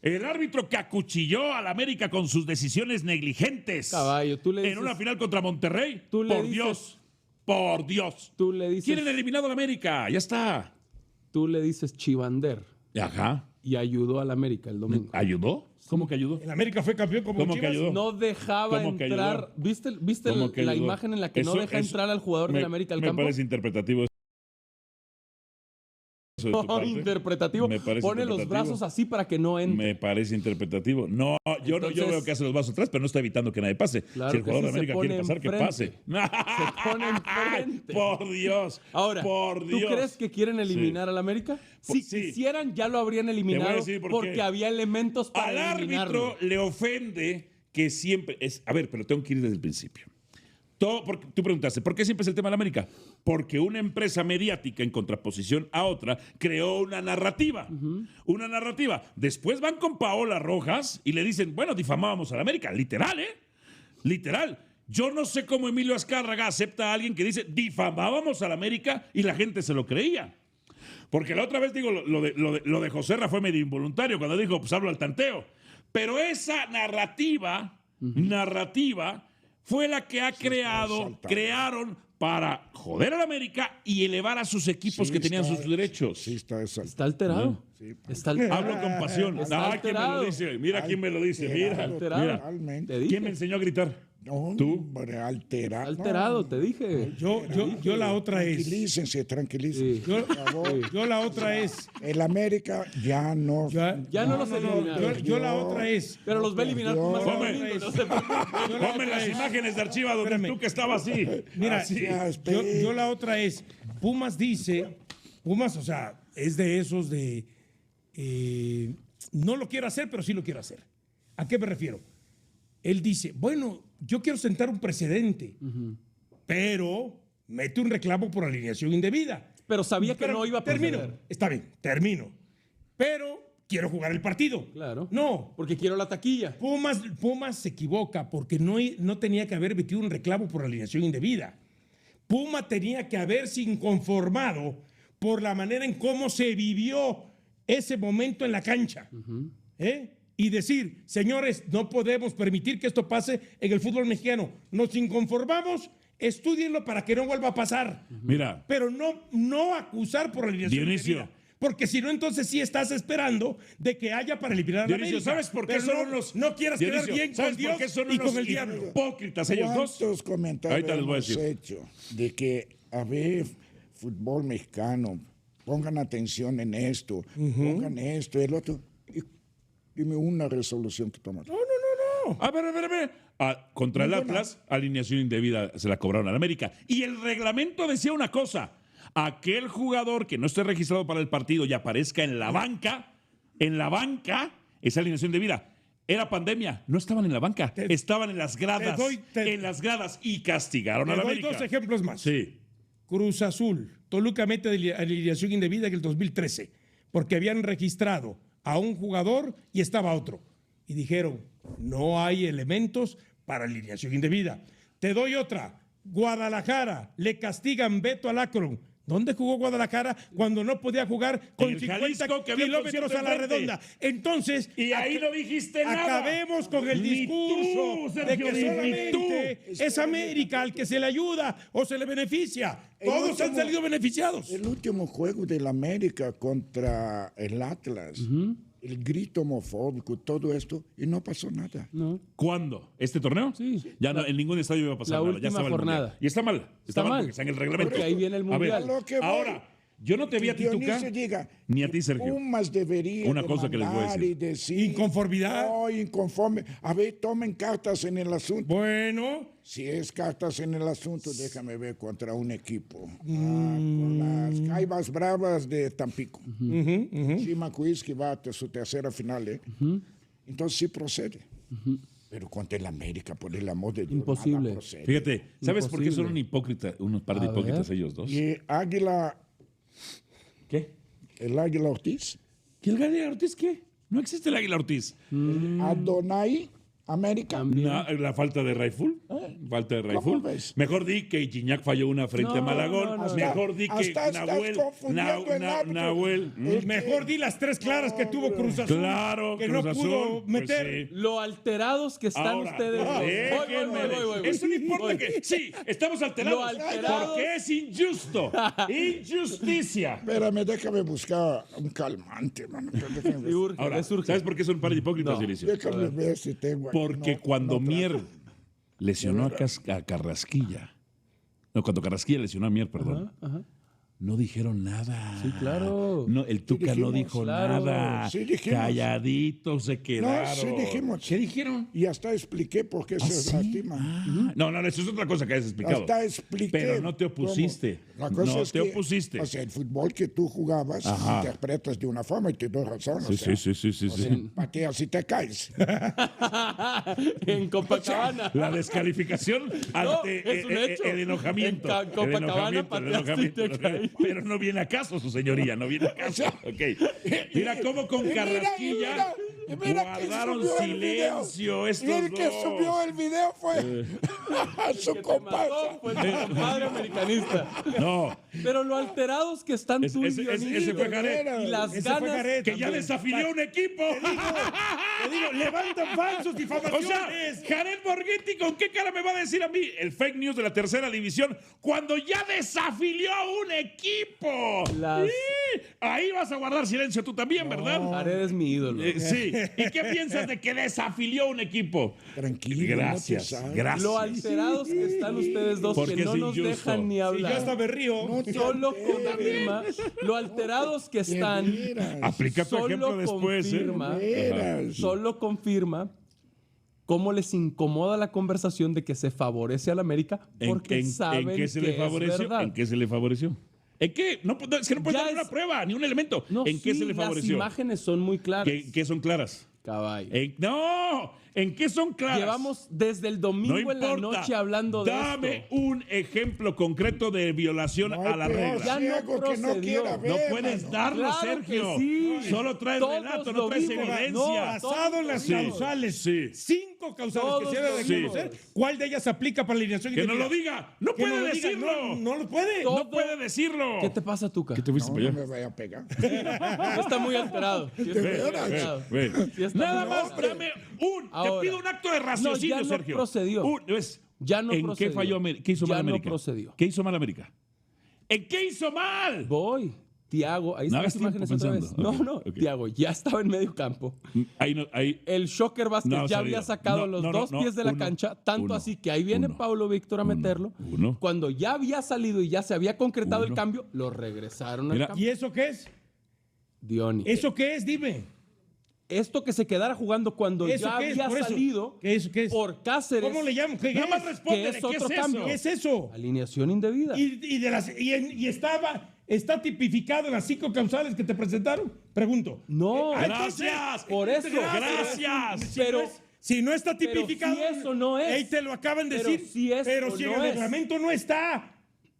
[SPEAKER 1] el árbitro que acuchilló al América con sus decisiones negligentes.
[SPEAKER 3] Caballo, tú le
[SPEAKER 1] en
[SPEAKER 3] dices-
[SPEAKER 1] una final contra Monterrey.
[SPEAKER 3] Tú le
[SPEAKER 1] Por
[SPEAKER 3] dices-
[SPEAKER 1] Dios. Por Dios.
[SPEAKER 3] Tú le dices,
[SPEAKER 1] Quieren eliminado al América. Ya está.
[SPEAKER 3] tú le dices Chivander
[SPEAKER 1] Ajá.
[SPEAKER 3] y ayudó al América el domingo.
[SPEAKER 1] ¿Ayudó? ¿Cómo que ayudó?
[SPEAKER 2] El América fue campeón como
[SPEAKER 1] ¿Cómo que
[SPEAKER 2] Chivas.
[SPEAKER 1] ayudó?
[SPEAKER 3] No dejaba
[SPEAKER 1] ¿Cómo que
[SPEAKER 3] entrar.
[SPEAKER 1] ayudó?
[SPEAKER 3] ¿Viste
[SPEAKER 1] ¿Cómo que
[SPEAKER 3] la
[SPEAKER 1] ayudó?
[SPEAKER 3] imagen en la que no
[SPEAKER 1] Eso-
[SPEAKER 3] deja
[SPEAKER 1] eso-
[SPEAKER 3] entrar al jugador del América al campo?
[SPEAKER 1] Me parece interpretativo. Eso de tu
[SPEAKER 3] No,
[SPEAKER 1] parte.
[SPEAKER 3] interpretativo.
[SPEAKER 1] Me parece
[SPEAKER 3] Pone los
[SPEAKER 1] interpretativo.
[SPEAKER 3] brazos así para que no entre.
[SPEAKER 1] Me parece interpretativo. No, yo
[SPEAKER 3] Entonces-
[SPEAKER 1] veo que hace los brazos atrás, pero no está evitando que nadie pase.
[SPEAKER 3] Claro
[SPEAKER 1] Si el
[SPEAKER 3] que
[SPEAKER 1] jugador
[SPEAKER 3] sí,
[SPEAKER 1] de
[SPEAKER 3] se
[SPEAKER 1] América
[SPEAKER 3] pone
[SPEAKER 1] quiere pasar, que
[SPEAKER 3] enfrente.
[SPEAKER 1] pase.
[SPEAKER 3] Se pone enfrente.
[SPEAKER 1] Por Dios.
[SPEAKER 3] Ahora,
[SPEAKER 1] por
[SPEAKER 3] ¿tú
[SPEAKER 1] Dios.
[SPEAKER 3] crees que quieren eliminar al América? Si
[SPEAKER 1] Sí.
[SPEAKER 3] quisieran, ya lo habrían eliminado
[SPEAKER 1] decir por
[SPEAKER 3] porque
[SPEAKER 1] qué.
[SPEAKER 3] había elementos para
[SPEAKER 1] Al
[SPEAKER 3] eliminarlo.
[SPEAKER 1] árbitro le ofende que siempre es. A ver, pero tengo que ir desde el principio. Porque tú preguntaste, ¿por qué siempre es el tema de la América? Porque una empresa mediática en contraposición a otra creó una narrativa. Una narrativa. Después van con Paola Rojas y le dicen, bueno, difamábamos a la América. Literal, ¿eh? Literal. Yo no sé cómo Emilio Azcárraga acepta a alguien que dice, difamábamos a la América y la gente se lo creía. Porque la otra vez, digo, lo de Joserra fue medio involuntario cuando dijo, pues hablo al tanteo. Pero esa narrativa fue la que crearon para joder a la América y elevar a sus equipos que tenían sus derechos.
[SPEAKER 4] Sí, está exaltado.
[SPEAKER 3] Está alterado. Está alterado.
[SPEAKER 1] Hablo con pasión.
[SPEAKER 3] Está
[SPEAKER 1] Ah, ¿quién me lo
[SPEAKER 3] alterado.
[SPEAKER 1] dice? Mira quién me lo dice. Mira,
[SPEAKER 3] Alterado.
[SPEAKER 1] mira.
[SPEAKER 4] Totalmente.
[SPEAKER 3] Te dije.
[SPEAKER 1] ¿Quién me enseñó a gritar?
[SPEAKER 4] No,
[SPEAKER 1] ¿Tú?
[SPEAKER 4] hombre, alterado.
[SPEAKER 3] Alterado, te dije.
[SPEAKER 2] Yo la otra es.
[SPEAKER 4] Tranquilícense, tranquilícense.
[SPEAKER 3] Sí.
[SPEAKER 2] Yo la otra es.
[SPEAKER 4] El América ya no.
[SPEAKER 3] Ya no los eliminaron.
[SPEAKER 2] Yo la otra es.
[SPEAKER 3] Pero los va a eliminar
[SPEAKER 4] Dios.
[SPEAKER 3] Pumas el
[SPEAKER 1] Hombre.
[SPEAKER 3] domingo, no se preocupen.
[SPEAKER 1] Ponme las imágenes de archivo donde
[SPEAKER 2] Espérame.
[SPEAKER 1] tú que estaba así.
[SPEAKER 2] Mira,
[SPEAKER 1] Así.
[SPEAKER 4] Ya, espere.
[SPEAKER 2] yo la otra es. Pumas dice. Pumas, o sea, es de esos de. No lo quiero hacer, pero sí lo quiero hacer. ¿A qué me refiero? Él dice, bueno, yo quiero sentar un precedente, pero mete un reclamo por alineación indebida.
[SPEAKER 3] Pero sabía que
[SPEAKER 2] Pero
[SPEAKER 3] no iba a
[SPEAKER 2] termino.
[SPEAKER 3] proceder.
[SPEAKER 2] Está bien, termino. Pero quiero jugar el partido.
[SPEAKER 3] Claro.
[SPEAKER 2] No.
[SPEAKER 3] Porque quiero la taquilla.
[SPEAKER 2] Pumas se equivoca porque no tenía que haber metido un reclamo por alineación indebida. Puma tenía que haberse inconformado por la manera en cómo se vivió ese momento en la cancha. Y decir, señores, no podemos permitir que esto pase en el fútbol mexicano. Nos inconformamos, estúdienlo para que no vuelva a pasar.
[SPEAKER 1] Mira,
[SPEAKER 2] Pero no acusar por alineación
[SPEAKER 1] Dionisio.
[SPEAKER 2] indebida. Porque si no, entonces sí estás esperando de que haya para eliminar a la
[SPEAKER 1] Dionisio,
[SPEAKER 2] América.
[SPEAKER 1] ¿sabes por qué
[SPEAKER 2] Pero
[SPEAKER 1] son unos...
[SPEAKER 2] no quieras quedar
[SPEAKER 1] Dionisio,
[SPEAKER 2] bien
[SPEAKER 1] ¿sabes
[SPEAKER 2] con Dios
[SPEAKER 1] por qué son
[SPEAKER 2] y
[SPEAKER 1] unos
[SPEAKER 2] con el diablo.
[SPEAKER 1] hipócritas ellos dos?
[SPEAKER 4] ¿Cuántos comentarios
[SPEAKER 1] Ahorita les voy a
[SPEAKER 4] hemos
[SPEAKER 1] decir.
[SPEAKER 4] hecho de que, a ver, fútbol mexicano, pongan atención en esto, pongan esto, el otro? Y dime una resolución que toman.
[SPEAKER 1] A ver. Contra el Atlas, alineación indebida se la cobraron a la América. Y el reglamento decía una cosa. Aquel jugador que no esté registrado para el partido y aparezca en la banca, es alineación indebida. Era pandemia, no estaban en la banca, estaban en las gradas. En las gradas y castigaron a
[SPEAKER 2] Te
[SPEAKER 1] la
[SPEAKER 2] doy
[SPEAKER 1] América.
[SPEAKER 2] dos ejemplos más.
[SPEAKER 1] Sí.
[SPEAKER 2] Cruz Azul, Toluca mete alineación indebida en el 2013, porque habían registrado a un jugador y estaba otro. Y dijeron, no hay elementos para alineación indebida. Te doy otra. Guadalajara, le castigan veto al Akron. ¿Dónde jugó Guadalajara cuando no podía jugar con
[SPEAKER 1] el
[SPEAKER 2] 50
[SPEAKER 1] Jalisco, que había un
[SPEAKER 2] kilómetros
[SPEAKER 1] concierto
[SPEAKER 2] a la
[SPEAKER 1] enfrente.
[SPEAKER 2] redonda? Entonces,
[SPEAKER 1] Y ahí no dijiste nada.
[SPEAKER 2] acabemos con el
[SPEAKER 1] Ni
[SPEAKER 2] discurso
[SPEAKER 1] tú, Sergio,
[SPEAKER 2] de que
[SPEAKER 1] ni
[SPEAKER 2] solamente
[SPEAKER 1] tú.
[SPEAKER 2] es América al que se le ayuda o se le beneficia. Todos han salido beneficiados.
[SPEAKER 4] El último juego del América contra el Atlas, el grito homofóbico, todo esto, y no pasó nada.
[SPEAKER 3] No.
[SPEAKER 1] ¿Cuándo? ¿Este torneo?
[SPEAKER 3] Sí.
[SPEAKER 1] Ya no, en ningún estadio iba a pasar
[SPEAKER 3] La
[SPEAKER 1] nada. Ya
[SPEAKER 3] última
[SPEAKER 1] estaba el
[SPEAKER 3] jornada.
[SPEAKER 1] Mundial. Y está mal.
[SPEAKER 3] Está mal.
[SPEAKER 1] porque está en el reglamento.
[SPEAKER 3] Porque ahí viene el
[SPEAKER 1] A ver,
[SPEAKER 3] Mundial.
[SPEAKER 4] Lo que voy-
[SPEAKER 1] ahora, yo no te vi a ti, Tuca,
[SPEAKER 4] Dionisio diga,
[SPEAKER 1] ni a ti, Sergio.
[SPEAKER 4] Pumas debería
[SPEAKER 1] Una cosa que les voy a
[SPEAKER 4] demandar
[SPEAKER 1] decir.
[SPEAKER 4] y decir,
[SPEAKER 2] Inconformidad.
[SPEAKER 4] No, inconforme. A ver, tomen cartas en el asunto.
[SPEAKER 2] Bueno,
[SPEAKER 4] Si es cartas en el asunto, déjame ver contra un equipo. Con las Caibas Bravas de Tampico. Chimacuís, que va a su tercera final. Entonces sí procede. Pero contra el América, por el amor de Dios,
[SPEAKER 3] Imposible.
[SPEAKER 4] nada procede.
[SPEAKER 1] Fíjate, ¿sabes por qué son
[SPEAKER 3] Imposible.
[SPEAKER 1] unos par de
[SPEAKER 3] A
[SPEAKER 1] hipócritas
[SPEAKER 3] ver.
[SPEAKER 1] ellos dos?
[SPEAKER 4] Y Águila,
[SPEAKER 1] ¿Qué?
[SPEAKER 4] el Águila Ortiz,
[SPEAKER 1] ¿Que el Águila Ortiz qué? No existe el Águila Ortiz.
[SPEAKER 4] Adonai América.
[SPEAKER 1] La falta de Raiful. Falta de Raiful.
[SPEAKER 4] ves?
[SPEAKER 1] Mejor di que Gignac falló una frente a Malagón.
[SPEAKER 3] no.
[SPEAKER 1] Mejor di que
[SPEAKER 4] Estás
[SPEAKER 1] Nahuel.
[SPEAKER 4] confundiendo el árbitro.
[SPEAKER 1] Nahuel.
[SPEAKER 2] Mejor di las 3 claras que tuvo Cruz Azul.
[SPEAKER 1] Claro,
[SPEAKER 2] que
[SPEAKER 1] Cruz
[SPEAKER 2] no pudo
[SPEAKER 1] Azul, pues
[SPEAKER 2] meter.
[SPEAKER 1] sí.
[SPEAKER 3] Lo alterados que están
[SPEAKER 1] Ahora,
[SPEAKER 3] ustedes. Voy.
[SPEAKER 1] Eso no importa que. Sí, estamos alterados.
[SPEAKER 3] Lo alterados-
[SPEAKER 1] Porque es injusto. Injusticia.
[SPEAKER 4] Espérame, déjame buscar un calmante, mano. Déjame,
[SPEAKER 3] Y urge,
[SPEAKER 1] Ahora,
[SPEAKER 3] les urge.
[SPEAKER 1] ¿sabes por qué son un par de hipócritas,
[SPEAKER 3] No.
[SPEAKER 1] Dionisio?
[SPEAKER 4] déjame ver si tengo aquí.
[SPEAKER 1] Porque
[SPEAKER 4] No,
[SPEAKER 1] cuando
[SPEAKER 4] no trajo.
[SPEAKER 1] Mier lesionó a Carrasquilla. No, cuando Carrasquilla lesionó a Mier, perdón. No dijeron nada.
[SPEAKER 3] Sí, claro.
[SPEAKER 1] No, el Tuca no
[SPEAKER 4] dijimos,
[SPEAKER 1] dijo
[SPEAKER 3] claro.
[SPEAKER 1] nada.
[SPEAKER 4] Sí dijimos.
[SPEAKER 1] Calladitos se
[SPEAKER 4] No,
[SPEAKER 1] quedaron.
[SPEAKER 4] sí dijimos.
[SPEAKER 1] ¿Qué dijeron?
[SPEAKER 4] Y hasta expliqué por qué se
[SPEAKER 1] ¿Sí?
[SPEAKER 4] lastima.
[SPEAKER 1] No, eso es otra cosa que has explicado.
[SPEAKER 4] Hasta expliqué.
[SPEAKER 1] Pero no te opusiste.
[SPEAKER 4] cómo. La cosa
[SPEAKER 1] No
[SPEAKER 4] es
[SPEAKER 1] te
[SPEAKER 4] que,
[SPEAKER 1] opusiste.
[SPEAKER 4] O sea, el fútbol que tú jugabas,
[SPEAKER 1] Ajá.
[SPEAKER 4] interpretas de una forma y te doy razón. o sea,
[SPEAKER 1] Sí.
[SPEAKER 4] pateas y te caes.
[SPEAKER 3] En Copacabana.
[SPEAKER 1] La descalificación ante
[SPEAKER 3] es un hecho.
[SPEAKER 1] el enojamiento.
[SPEAKER 3] En Copacabana pateaste y te caíste.
[SPEAKER 1] Pero no viene a caso, su señoría, no viene a caso. Ok. Mira cómo con Carrasquilla
[SPEAKER 4] Mira
[SPEAKER 1] guardaron
[SPEAKER 4] que subió el video.
[SPEAKER 1] silencio
[SPEAKER 4] Y
[SPEAKER 1] estos
[SPEAKER 4] el que
[SPEAKER 1] dos.
[SPEAKER 4] subió el video fue su
[SPEAKER 3] Que te
[SPEAKER 4] compadre.
[SPEAKER 3] mató fue tu compadre americanista.
[SPEAKER 1] No,
[SPEAKER 3] Pero lo alterados que están tú y
[SPEAKER 1] ese
[SPEAKER 3] Dionisio.
[SPEAKER 1] fue Jared.
[SPEAKER 3] Y las
[SPEAKER 2] Ese fue
[SPEAKER 3] ganas.
[SPEAKER 2] Jared
[SPEAKER 1] Que ya
[SPEAKER 2] también.
[SPEAKER 1] desafilió un equipo.
[SPEAKER 2] Te digo, levantan falsos,
[SPEAKER 1] O
[SPEAKER 2] difamaciones.
[SPEAKER 1] sea, Jared Borghetti, ¿con qué cara me va a decir a mí el fake news de la tercera división cuando ya desafilió a un equipo?
[SPEAKER 3] Las-
[SPEAKER 1] Sí, ahí vas a guardar silencio tú también, ¿verdad?
[SPEAKER 3] Jared es mi ídolo.
[SPEAKER 1] Sí. ¿Y qué piensas de que desafilió a un equipo?
[SPEAKER 4] Tranquilo.
[SPEAKER 1] Gracias,
[SPEAKER 4] no te salgas.
[SPEAKER 1] gracias.
[SPEAKER 3] Lo alterados que están ustedes dos
[SPEAKER 1] Porque
[SPEAKER 3] que no
[SPEAKER 1] es
[SPEAKER 3] nos
[SPEAKER 1] injusto.
[SPEAKER 3] dejan ni
[SPEAKER 2] Y yo
[SPEAKER 3] hablar.
[SPEAKER 2] hasta me río.
[SPEAKER 4] No te
[SPEAKER 3] Solo
[SPEAKER 4] alteres.
[SPEAKER 3] confirma lo alterados que están.
[SPEAKER 4] Veras,
[SPEAKER 1] Aplica tu
[SPEAKER 3] Solo
[SPEAKER 1] ejemplo después.
[SPEAKER 3] confirma.
[SPEAKER 4] veras.
[SPEAKER 3] Solo confirma cómo les incomoda la conversación de que se favorece al América porque saben
[SPEAKER 1] ¿En qué se
[SPEAKER 3] que
[SPEAKER 1] le
[SPEAKER 3] es
[SPEAKER 1] favoreció?
[SPEAKER 3] verdad.
[SPEAKER 1] ¿En qué se le favoreció? ¿En qué? No, es que no puedes
[SPEAKER 3] Ya
[SPEAKER 1] dar
[SPEAKER 3] es-
[SPEAKER 1] una prueba, ni un elemento.
[SPEAKER 3] No,
[SPEAKER 1] ¿En qué
[SPEAKER 3] sí,
[SPEAKER 1] se le
[SPEAKER 3] las
[SPEAKER 1] favoreció?
[SPEAKER 3] imágenes son muy claras.
[SPEAKER 1] ¿Qué son claras?
[SPEAKER 3] Caballo.
[SPEAKER 1] No, ¿en qué son claras?
[SPEAKER 3] Llevamos desde el
[SPEAKER 1] No
[SPEAKER 3] domingo en la
[SPEAKER 1] importa.
[SPEAKER 3] noche hablando de
[SPEAKER 1] Dame
[SPEAKER 3] esto.
[SPEAKER 1] un ejemplo concreto de violación
[SPEAKER 4] No
[SPEAKER 1] a
[SPEAKER 4] hay
[SPEAKER 1] la
[SPEAKER 4] peor
[SPEAKER 1] regla.
[SPEAKER 3] Ya no
[SPEAKER 4] ciego que no
[SPEAKER 3] procedió.
[SPEAKER 4] quiera ver,
[SPEAKER 1] No puedes
[SPEAKER 4] mano.
[SPEAKER 1] darlo,
[SPEAKER 3] Claro
[SPEAKER 1] Sergio.
[SPEAKER 3] que sí.
[SPEAKER 1] Solo traes
[SPEAKER 3] Todos
[SPEAKER 1] relato,
[SPEAKER 3] lo
[SPEAKER 1] no traes
[SPEAKER 3] vimos.
[SPEAKER 1] evidencia.
[SPEAKER 3] No,
[SPEAKER 2] Basado en las
[SPEAKER 1] Sí,
[SPEAKER 2] causales.
[SPEAKER 1] sí.
[SPEAKER 2] 5 causales
[SPEAKER 3] Todos
[SPEAKER 2] que se deben de
[SPEAKER 1] sí.
[SPEAKER 2] conocer. ¿Cuál de ellas aplica para la alineación?
[SPEAKER 1] Que no lo diga. No
[SPEAKER 2] Que no
[SPEAKER 1] puede
[SPEAKER 2] lo diga.
[SPEAKER 1] decirlo.
[SPEAKER 2] No lo puede.
[SPEAKER 3] Todo-
[SPEAKER 1] No puede decirlo.
[SPEAKER 3] ¿Qué te pasa, Tuca?
[SPEAKER 1] te fuiste
[SPEAKER 4] No, no me vaya a pegar.
[SPEAKER 3] Está muy alterado. Sí está muy
[SPEAKER 4] veras?
[SPEAKER 3] alterado.
[SPEAKER 1] Ve.
[SPEAKER 3] Sí está
[SPEAKER 1] Nada
[SPEAKER 3] muy
[SPEAKER 1] más
[SPEAKER 3] alterado.
[SPEAKER 1] dame
[SPEAKER 3] Ahora.
[SPEAKER 1] te pido un acto de raciocinio,
[SPEAKER 3] No, ya no
[SPEAKER 1] Sergio.
[SPEAKER 3] procedió.
[SPEAKER 1] Ya no
[SPEAKER 3] Ya no
[SPEAKER 1] ¿En
[SPEAKER 3] procedió.
[SPEAKER 1] qué falló ¿Qué hizo
[SPEAKER 3] Ya
[SPEAKER 1] mal
[SPEAKER 3] no
[SPEAKER 1] América?
[SPEAKER 3] procedió.
[SPEAKER 1] ¿Qué hizo mal América? ¿En qué hizo mal?
[SPEAKER 3] Voy. Tiago, ahí
[SPEAKER 1] No
[SPEAKER 3] están
[SPEAKER 1] hagas
[SPEAKER 3] las imágenes
[SPEAKER 1] tiempo
[SPEAKER 3] otra vez.
[SPEAKER 1] pensando.
[SPEAKER 3] No,
[SPEAKER 1] Ok,
[SPEAKER 3] no,
[SPEAKER 1] ok.
[SPEAKER 3] Tiago ya estaba en medio campo.
[SPEAKER 1] Ahí.
[SPEAKER 3] El Shocker Vázquez
[SPEAKER 1] No,
[SPEAKER 3] ya
[SPEAKER 1] salió.
[SPEAKER 3] había sacado
[SPEAKER 1] No,
[SPEAKER 3] los
[SPEAKER 1] no,
[SPEAKER 3] dos
[SPEAKER 1] no,
[SPEAKER 3] pies de la
[SPEAKER 1] uno,
[SPEAKER 3] cancha, tanto
[SPEAKER 1] uno,
[SPEAKER 3] así que ahí viene
[SPEAKER 1] uno,
[SPEAKER 3] Pablo Víctor a meterlo.
[SPEAKER 1] uno.
[SPEAKER 3] Cuando ya había salido y ya se había concretado el
[SPEAKER 1] Uno.
[SPEAKER 3] cambio, lo regresaron al
[SPEAKER 1] Mira,
[SPEAKER 3] campo.
[SPEAKER 2] ¿Y eso qué es?
[SPEAKER 3] Diony.
[SPEAKER 2] ¿Eso qué es? Dime.
[SPEAKER 3] Esto que se quedara jugando cuando
[SPEAKER 2] ¿Eso
[SPEAKER 3] ya
[SPEAKER 2] qué es?
[SPEAKER 3] había
[SPEAKER 2] Por eso.
[SPEAKER 3] salido
[SPEAKER 2] ¿Qué es? ¿Qué es?
[SPEAKER 3] por Cáceres.
[SPEAKER 2] ¿Cómo le llamo? ¿Qué
[SPEAKER 1] Nada
[SPEAKER 2] es?
[SPEAKER 1] más respóndele,
[SPEAKER 3] ¿Qué es
[SPEAKER 1] ¿qué
[SPEAKER 3] otro
[SPEAKER 1] es
[SPEAKER 3] cambio?
[SPEAKER 1] eso?
[SPEAKER 2] ¿Qué es eso?
[SPEAKER 3] Alineación indebida.
[SPEAKER 2] Y está tipificado en las 5 causales que te presentaron. Pregunto.
[SPEAKER 3] No.
[SPEAKER 1] Gracias.
[SPEAKER 3] Por eso.
[SPEAKER 1] Gracias.
[SPEAKER 3] Pero
[SPEAKER 2] Si no está
[SPEAKER 3] Pero
[SPEAKER 2] tipificado.
[SPEAKER 3] si eso no es.
[SPEAKER 2] Ahí te lo acaban de
[SPEAKER 3] Pero
[SPEAKER 2] decir.
[SPEAKER 3] si eso
[SPEAKER 2] pero si en
[SPEAKER 3] no
[SPEAKER 2] el
[SPEAKER 3] es.
[SPEAKER 2] reglamento no está.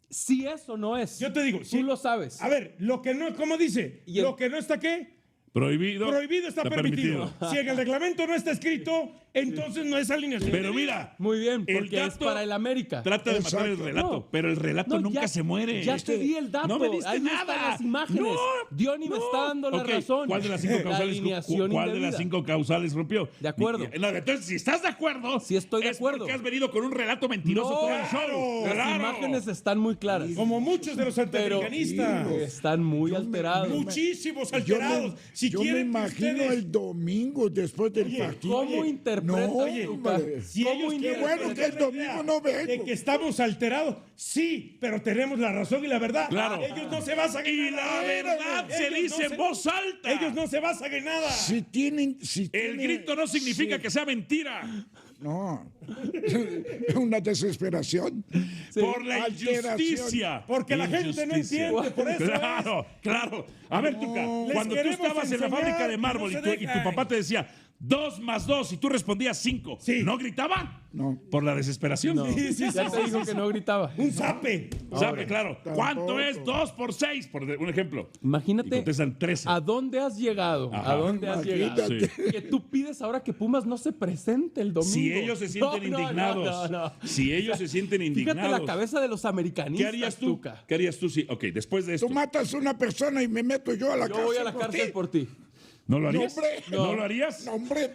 [SPEAKER 3] si eso no es.
[SPEAKER 2] Yo te digo.
[SPEAKER 3] Tú lo sabes.
[SPEAKER 2] A ver, lo que no, ¿cómo dice?
[SPEAKER 3] Y el-
[SPEAKER 2] Lo que no está ¿qué?
[SPEAKER 1] Prohibido.
[SPEAKER 2] Prohibido está permitido. Si en el reglamento no está escrito, entonces no es alineación.
[SPEAKER 1] Pero mira.
[SPEAKER 3] Muy bien,
[SPEAKER 1] el
[SPEAKER 3] porque es
[SPEAKER 1] dato
[SPEAKER 3] para el América.
[SPEAKER 1] Trata de matar el
[SPEAKER 4] Exacto.
[SPEAKER 1] relato,
[SPEAKER 3] No.
[SPEAKER 1] pero el relato
[SPEAKER 3] No,
[SPEAKER 1] nunca
[SPEAKER 3] ya-
[SPEAKER 1] se muere.
[SPEAKER 3] Ya te di el dato.
[SPEAKER 1] No me diste
[SPEAKER 3] Ahí
[SPEAKER 1] nada.
[SPEAKER 3] están las imágenes.
[SPEAKER 1] No,
[SPEAKER 3] Diony me
[SPEAKER 1] no.
[SPEAKER 3] está dando la
[SPEAKER 1] Ok,
[SPEAKER 3] razón.
[SPEAKER 1] ¿Cuál de las 5
[SPEAKER 3] La
[SPEAKER 1] causales?
[SPEAKER 3] alineación
[SPEAKER 1] ¿Cuál de
[SPEAKER 3] indebida.
[SPEAKER 1] las 5 causales rompió?
[SPEAKER 3] De acuerdo.
[SPEAKER 1] No, entonces, si estás de acuerdo,
[SPEAKER 3] Sí estoy de
[SPEAKER 1] es
[SPEAKER 3] acuerdo.
[SPEAKER 1] porque has venido con un relato mentiroso
[SPEAKER 3] No,
[SPEAKER 1] todo el show.
[SPEAKER 3] Las
[SPEAKER 1] Claro.
[SPEAKER 3] imágenes están muy claras.
[SPEAKER 2] Como muchos de los
[SPEAKER 3] Pero
[SPEAKER 2] antiamericanistas.
[SPEAKER 3] están muy alterados.
[SPEAKER 2] Muchísimos
[SPEAKER 4] Yo
[SPEAKER 2] alterados.
[SPEAKER 4] me,
[SPEAKER 2] Si
[SPEAKER 4] yo me
[SPEAKER 2] quieren que
[SPEAKER 4] imagino
[SPEAKER 2] ustedes-
[SPEAKER 4] el domingo después del
[SPEAKER 2] Oye,
[SPEAKER 4] partido.
[SPEAKER 3] ¿Cómo interpreta?
[SPEAKER 4] No,
[SPEAKER 3] Oye,
[SPEAKER 4] hombre.
[SPEAKER 2] Si
[SPEAKER 3] ¿Cómo
[SPEAKER 2] ellos
[SPEAKER 3] qué
[SPEAKER 2] quieren
[SPEAKER 4] bueno
[SPEAKER 2] perder
[SPEAKER 4] que el
[SPEAKER 2] la
[SPEAKER 4] domingo
[SPEAKER 2] idea
[SPEAKER 4] no vengo.
[SPEAKER 2] de que estamos alterados, sí, pero tenemos la razón y la verdad.
[SPEAKER 1] Claro.
[SPEAKER 2] Ellos no se basan en
[SPEAKER 1] Y
[SPEAKER 2] nada.
[SPEAKER 1] la verdad se
[SPEAKER 2] Ellos
[SPEAKER 1] dice
[SPEAKER 2] no
[SPEAKER 1] en voz alta.
[SPEAKER 2] Ellos no se basan en nada.
[SPEAKER 4] Si tienen.
[SPEAKER 1] El grito no significa que sea mentira.
[SPEAKER 4] No. Una desesperación.
[SPEAKER 1] Por la
[SPEAKER 4] Alteración.
[SPEAKER 1] injusticia.
[SPEAKER 2] Porque la gente no
[SPEAKER 1] Injusticia.
[SPEAKER 2] entiende, por eso
[SPEAKER 1] Claro, claro. A ver, Tuca,
[SPEAKER 2] Les
[SPEAKER 1] cuando tú
[SPEAKER 2] queremos
[SPEAKER 1] estabas en la
[SPEAKER 2] enseñar
[SPEAKER 1] fábrica de
[SPEAKER 2] que
[SPEAKER 1] mármol
[SPEAKER 2] no
[SPEAKER 1] y
[SPEAKER 2] se
[SPEAKER 1] tu
[SPEAKER 2] dejan.
[SPEAKER 1] papá te decía, 2 más 2 y tú respondías 5.
[SPEAKER 2] Sí.
[SPEAKER 1] ¿No gritaba?
[SPEAKER 4] No.
[SPEAKER 1] Por la desesperación.
[SPEAKER 3] No.
[SPEAKER 2] Sí, sí,
[SPEAKER 3] Ya
[SPEAKER 2] sí,
[SPEAKER 3] te
[SPEAKER 2] sí,
[SPEAKER 3] dijo
[SPEAKER 2] sí,
[SPEAKER 3] que no gritaba.
[SPEAKER 2] Un zape.
[SPEAKER 1] ¿Sabe? Claro.
[SPEAKER 4] Tampoco.
[SPEAKER 1] ¿Cuánto es 2 por 6? Por un ejemplo. Y
[SPEAKER 3] Imagínate
[SPEAKER 1] contestan 13.
[SPEAKER 3] a dónde has llegado.
[SPEAKER 1] Ajá.
[SPEAKER 3] ¿A dónde has llegado?
[SPEAKER 1] Sí.
[SPEAKER 3] Que tú pides ahora que Pumas no se presente el domingo.
[SPEAKER 1] Si ellos se sienten indignados. Si ellos se sienten indignados.
[SPEAKER 3] Fíjate la cabeza de los americanistas.
[SPEAKER 1] ¿Qué harías tú?
[SPEAKER 3] Tuca.
[SPEAKER 1] ¿Qué harías tú si, después de esto?
[SPEAKER 4] Tú matas a una persona y me meto yo a la
[SPEAKER 3] Yo
[SPEAKER 4] cárcel.
[SPEAKER 3] voy a la cárcel por ti.
[SPEAKER 1] ¿No lo harías?
[SPEAKER 4] hombre.
[SPEAKER 1] ¿No lo harías?
[SPEAKER 4] No, hombre,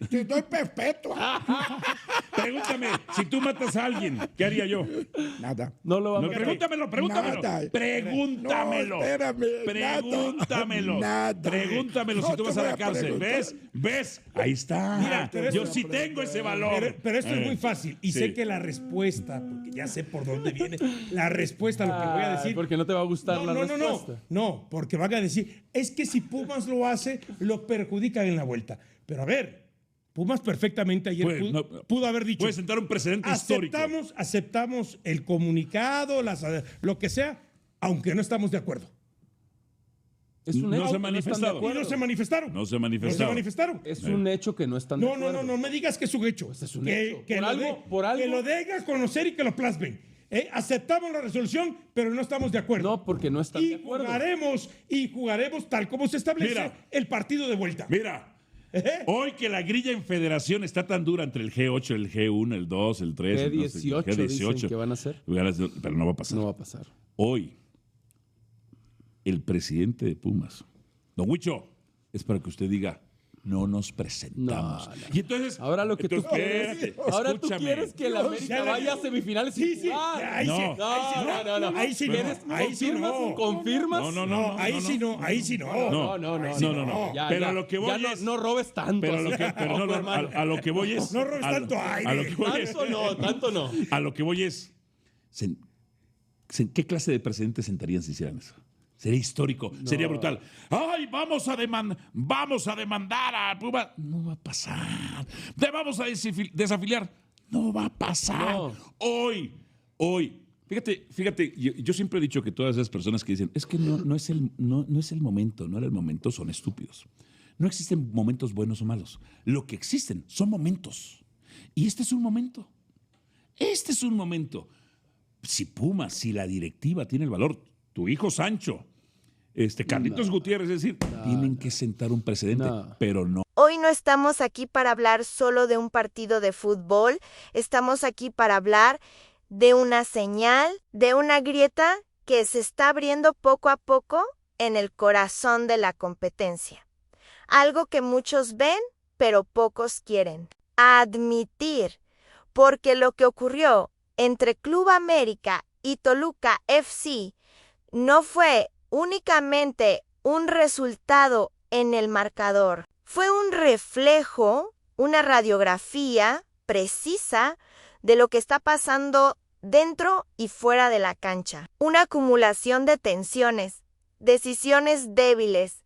[SPEAKER 4] te doy perpetua.
[SPEAKER 1] Pregúntame, si tú matas a alguien, ¿qué haría yo?
[SPEAKER 4] Nada.
[SPEAKER 3] No lo vamos
[SPEAKER 1] No,
[SPEAKER 3] a
[SPEAKER 1] pregúntamelo.
[SPEAKER 4] Nada.
[SPEAKER 1] Pregúntamelo.
[SPEAKER 4] No, espérame,
[SPEAKER 1] Pregúntamelo.
[SPEAKER 4] nada.
[SPEAKER 1] Pregúntamelo si
[SPEAKER 4] No
[SPEAKER 1] tú
[SPEAKER 4] te
[SPEAKER 1] vas a
[SPEAKER 4] voy
[SPEAKER 1] la
[SPEAKER 4] a
[SPEAKER 1] cárcel.
[SPEAKER 4] preguntar.
[SPEAKER 1] ¿Ves? Ahí está.
[SPEAKER 2] Mira, pero
[SPEAKER 1] yo
[SPEAKER 2] esto-
[SPEAKER 1] sí tengo ese valor.
[SPEAKER 2] Pero esto es muy fácil. Y
[SPEAKER 1] Sí.
[SPEAKER 2] sé que la respuesta, porque ya sé por dónde viene, la respuesta a lo que voy a decir.
[SPEAKER 3] Porque no te va a gustar la respuesta.
[SPEAKER 2] No, porque van a decir, es que si Pumas lo hace, lo perjudican en la vuelta. Pero a ver, Pumas perfectamente ayer
[SPEAKER 1] Pues,
[SPEAKER 2] pudo haber dicho,
[SPEAKER 1] Puede sentar un precedente histórico.
[SPEAKER 2] aceptamos el comunicado, lo que sea, aunque no estamos de acuerdo.
[SPEAKER 3] Es un
[SPEAKER 1] No
[SPEAKER 3] hecho
[SPEAKER 1] se
[SPEAKER 3] que
[SPEAKER 1] ha manifestado.
[SPEAKER 3] están de
[SPEAKER 2] Y
[SPEAKER 3] acuerdo.
[SPEAKER 2] no se manifestaron.
[SPEAKER 1] No se manifestaron.
[SPEAKER 3] Es un hecho que no están de
[SPEAKER 2] No,
[SPEAKER 3] acuerdo.
[SPEAKER 2] no me digas que es un hecho.
[SPEAKER 3] es un
[SPEAKER 2] que,
[SPEAKER 3] hecho.
[SPEAKER 2] que
[SPEAKER 3] Por
[SPEAKER 2] lo
[SPEAKER 3] algo- por algo-
[SPEAKER 2] que lo den a conocer y que lo plasmen. Aceptamos la resolución, pero no estamos de acuerdo.
[SPEAKER 3] No, porque no están de
[SPEAKER 2] y
[SPEAKER 3] acuerdo.
[SPEAKER 2] jugaremos tal como se establece
[SPEAKER 1] Mira.
[SPEAKER 2] el partido de vuelta.
[SPEAKER 1] Mira, hoy que la grilla en federación está tan dura entre el G8, el G1, el 2, el 3, el
[SPEAKER 3] G18 dicen que van a hacer.
[SPEAKER 1] Pero no va a pasar.
[SPEAKER 3] No va a pasar.
[SPEAKER 1] Hoy, el presidente de Pumas, don Huicho, es para que usted diga, no nos presentamos.
[SPEAKER 3] No.
[SPEAKER 1] Y entonces,
[SPEAKER 3] Ahora lo que tú
[SPEAKER 1] espérate,
[SPEAKER 3] quieres. Ahora tú
[SPEAKER 1] escúchame.
[SPEAKER 3] quieres que la América vaya a semifinales.
[SPEAKER 2] Sí,
[SPEAKER 3] sin
[SPEAKER 2] sí.
[SPEAKER 3] jugar.
[SPEAKER 2] Ahí
[SPEAKER 1] No.
[SPEAKER 2] sí.
[SPEAKER 3] No.
[SPEAKER 2] Ahí sí no.
[SPEAKER 3] ¿Quieres?
[SPEAKER 2] Ahí sí
[SPEAKER 3] ¿Confirmas?
[SPEAKER 2] no.
[SPEAKER 3] ¿Confirmas?
[SPEAKER 1] No,
[SPEAKER 2] Ahí sí no. Ahí sí no.
[SPEAKER 1] No.
[SPEAKER 3] Ya,
[SPEAKER 1] Pero
[SPEAKER 3] ya.
[SPEAKER 1] a lo que voy
[SPEAKER 3] Ya
[SPEAKER 1] es...
[SPEAKER 3] no robes tanto.
[SPEAKER 1] Pero a lo
[SPEAKER 3] así
[SPEAKER 1] que, pero
[SPEAKER 3] tampoco,
[SPEAKER 1] no,
[SPEAKER 3] hermano.
[SPEAKER 1] a lo que voy es...
[SPEAKER 2] No robes tanto aire.
[SPEAKER 1] A lo que voy es...
[SPEAKER 3] Tanto no.
[SPEAKER 1] A lo que voy es... ¿Qué clase de precedentes sentarían si hicieran eso? Sería histórico, sería brutal. ¡Ay, vamos a demandar a Pumas! No va a pasar. Te vamos a desafiliar. No va a pasar.
[SPEAKER 3] No.
[SPEAKER 1] Hoy. Fíjate, yo siempre he dicho que todas esas personas que dicen, es que no es el momento, no era el momento, son estúpidos. No existen momentos buenos o malos. Lo que existen son momentos. Y este es un momento. Si Pumas, si la directiva tiene el valor, tu hijo Sancho, Carlitos Gutiérrez, es decir, tienen que sentar un precedente, pero no.
[SPEAKER 5] Hoy no estamos aquí para hablar solo de un partido de fútbol, estamos aquí para hablar de una señal, de una grieta que se está abriendo poco a poco en el corazón de la competencia. Algo que muchos ven, pero pocos quieren admitir, porque lo que ocurrió entre Club América y Toluca FC no fue únicamente un resultado en el marcador, fue un reflejo, una radiografía precisa de lo que está pasando dentro y fuera de la cancha. Una acumulación de tensiones, decisiones débiles,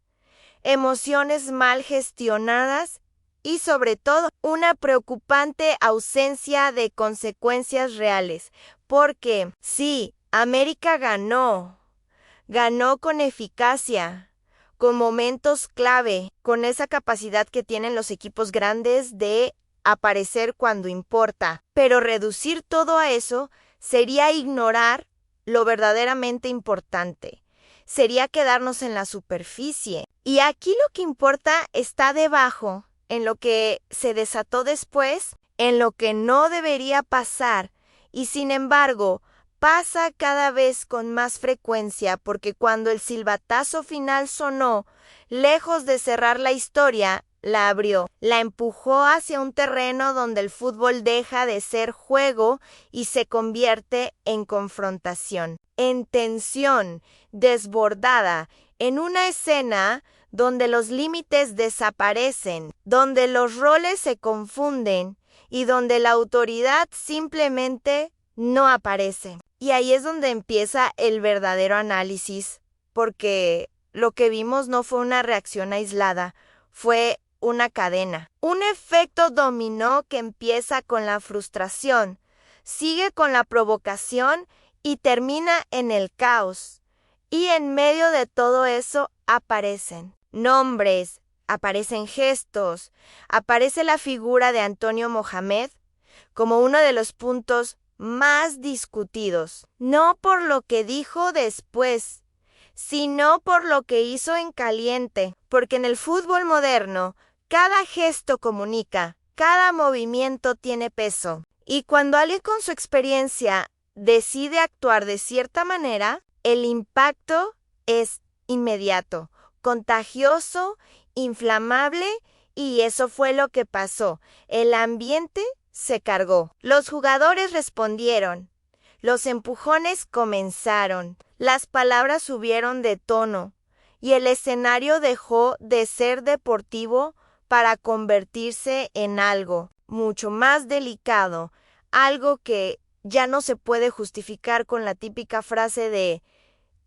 [SPEAKER 5] emociones mal gestionadas y sobre todo una preocupante ausencia de consecuencias reales. Porque sí, América ganó con eficacia, con momentos clave, con esa capacidad que tienen los equipos grandes de aparecer cuando importa. Pero reducir todo a eso sería ignorar lo verdaderamente importante. Sería quedarnos en la superficie. Y aquí lo que importa está debajo, en lo que se desató después, en lo que no debería pasar. Y sin embargo, pasa cada vez con más frecuencia porque cuando el silbatazo final sonó, lejos de cerrar la historia, la abrió, la empujó hacia un terreno donde el fútbol deja de ser juego y se convierte en confrontación, en tensión desbordada, en una escena donde los límites desaparecen, donde los roles se confunden y donde la autoridad simplemente no aparece. Y ahí es donde empieza el verdadero análisis, porque lo que vimos no fue una reacción aislada, fue una cadena. Un efecto dominó que empieza con la frustración, sigue con la provocación y termina en el caos. Y en medio de todo eso aparecen nombres, aparecen gestos, aparece la figura de Antonio Mohamed como uno de los puntos más discutidos, no por lo que dijo después, sino por lo que hizo en caliente, porque en el fútbol moderno, cada gesto comunica, cada movimiento tiene peso, y cuando alguien con su experiencia decide actuar de cierta manera, el impacto es inmediato, contagioso, inflamable, y eso fue lo que pasó. El ambiente se cargó. Los jugadores respondieron. Los empujones comenzaron. Las palabras subieron de tono. Y el escenario dejó de ser deportivo para convertirse en algo mucho más delicado. Algo que ya no se puede justificar con la típica frase de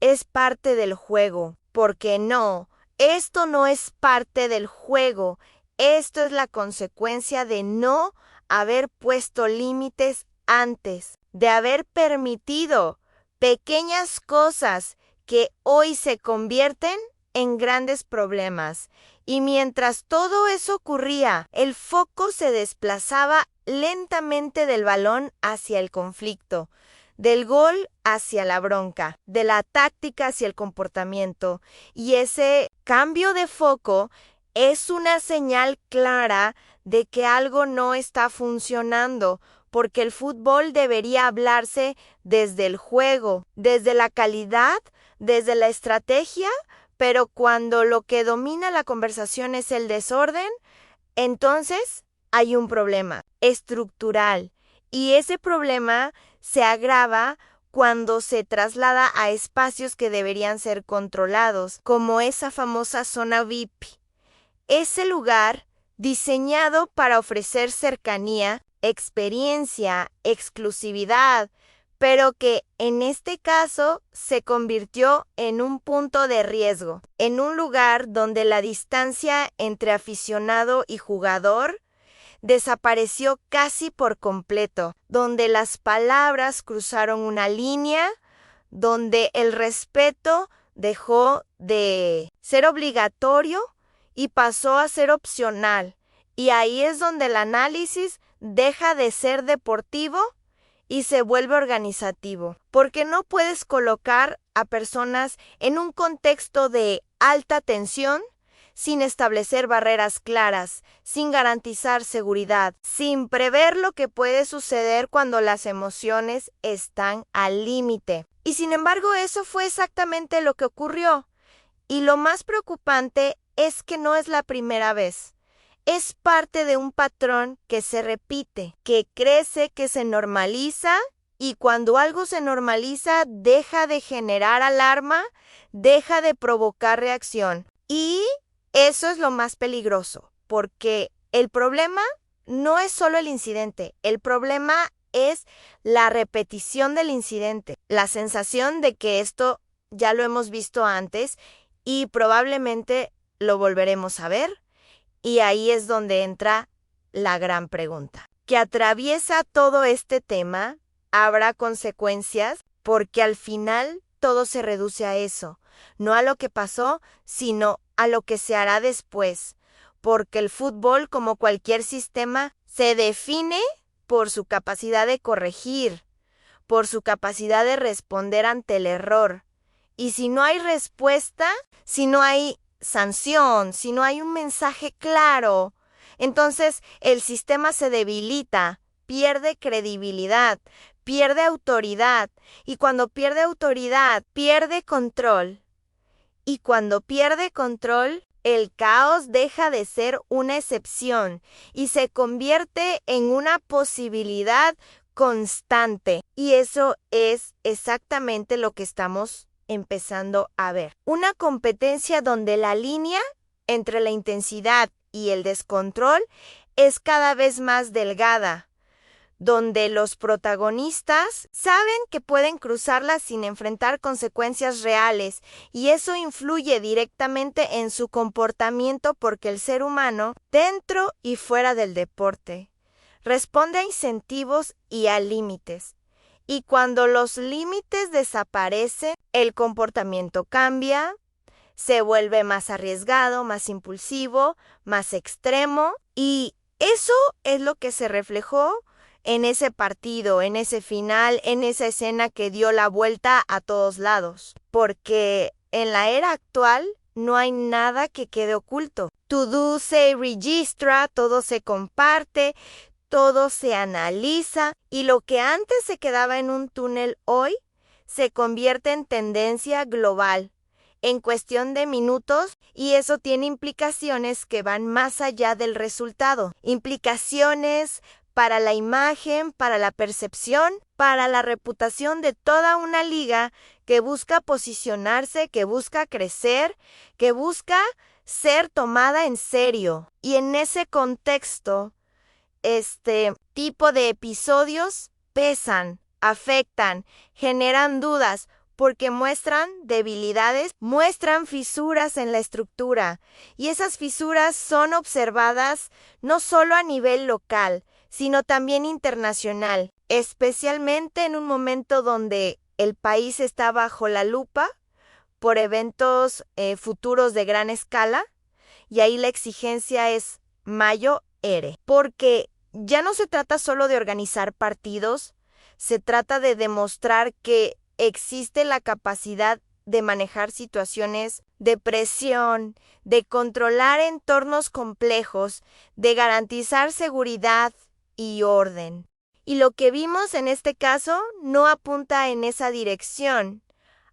[SPEAKER 5] es parte del juego. Porque no, esto no es parte del juego. Esto es la consecuencia de no haber puesto límites antes, de haber permitido pequeñas cosas que hoy se convierten en grandes problemas. Y mientras todo eso ocurría, el foco se desplazaba lentamente del balón hacia el conflicto, del gol hacia la bronca, de la táctica hacia el comportamiento. Y ese cambio de foco es una señal clara de que algo no está funcionando, porque el fútbol debería hablarse desde el juego, desde la calidad, desde la estrategia, pero cuando lo que domina la conversación es el desorden, entonces hay un problema estructural, y ese problema se agrava cuando se traslada a espacios que deberían ser controlados, como esa famosa zona VIP. Ese lugar diseñado para ofrecer cercanía, experiencia, exclusividad, pero que en este caso se convirtió en un punto de riesgo, en un lugar donde la distancia entre aficionado y jugador desapareció casi por completo, donde las palabras cruzaron una línea, donde el respeto dejó de ser obligatorio y pasó a ser opcional, y ahí es donde el análisis deja de ser deportivo y se vuelve organizativo, porque no puedes colocar a personas en un contexto de alta tensión sin establecer barreras claras, sin garantizar seguridad, sin prever lo que puede suceder cuando las emociones están al límite. Y sin embargo, eso fue exactamente lo que ocurrió. Y lo más preocupante es que no es la primera vez. Es parte de un patrón que se repite, que crece, que se normaliza, y cuando algo se normaliza, deja de generar alarma, deja de provocar reacción. Y eso es lo más peligroso, porque el problema no es solo el incidente, el problema es la repetición del incidente, la sensación de que esto ya lo hemos visto antes y probablemente lo volveremos a ver, y ahí es donde entra la gran pregunta. Que atraviesa todo este tema, ¿habrá consecuencias? Porque al final todo se reduce a eso, no a lo que pasó, sino a lo que se hará después, porque el fútbol, como cualquier sistema, se define por su capacidad de corregir, por su capacidad de responder ante el error. Y si no hay respuesta, si no hay sanción, si no hay un mensaje claro, entonces el sistema se debilita, pierde credibilidad, pierde autoridad, y cuando pierde autoridad, pierde control. Y cuando pierde control, el caos deja de ser una excepción y se convierte en una posibilidad constante. Y eso es exactamente lo que estamos empezando a ver. Una competencia donde la línea entre la intensidad y el descontrol es cada vez más delgada, donde los protagonistas saben que pueden cruzarla sin enfrentar consecuencias reales, y eso influye directamente en su comportamiento, porque el ser humano, dentro y fuera del deporte, responde a incentivos y a límites. Y cuando los límites desaparecen, el comportamiento cambia, se vuelve más arriesgado, más impulsivo, más extremo, y eso es lo que se reflejó en ese partido, en ese final, en esa escena que dio la vuelta a todos lados. Porque en la era actual no hay nada que quede oculto. Todo se registra, todo se comparte, todo se analiza, y lo que antes se quedaba en un túnel hoy se convierte en tendencia global en cuestión de minutos, y eso tiene implicaciones que van más allá del resultado. Implicaciones para la imagen, para la percepción, para la reputación de toda una liga que busca posicionarse, que busca crecer, que busca ser tomada en serio. Y en ese contexto, este tipo de episodios pesan, afectan, generan dudas, porque muestran debilidades, muestran fisuras en la estructura, y esas fisuras son observadas no solo a nivel local, sino también internacional, especialmente en un momento donde el país está bajo la lupa por eventos futuros de gran escala, y ahí la exigencia es mayo ere, porque ya no se trata solo de organizar partidos, se trata de demostrar que existe la capacidad de manejar situaciones de presión, de controlar entornos complejos, de garantizar seguridad y orden. Y lo que vimos en este caso no apunta en esa dirección,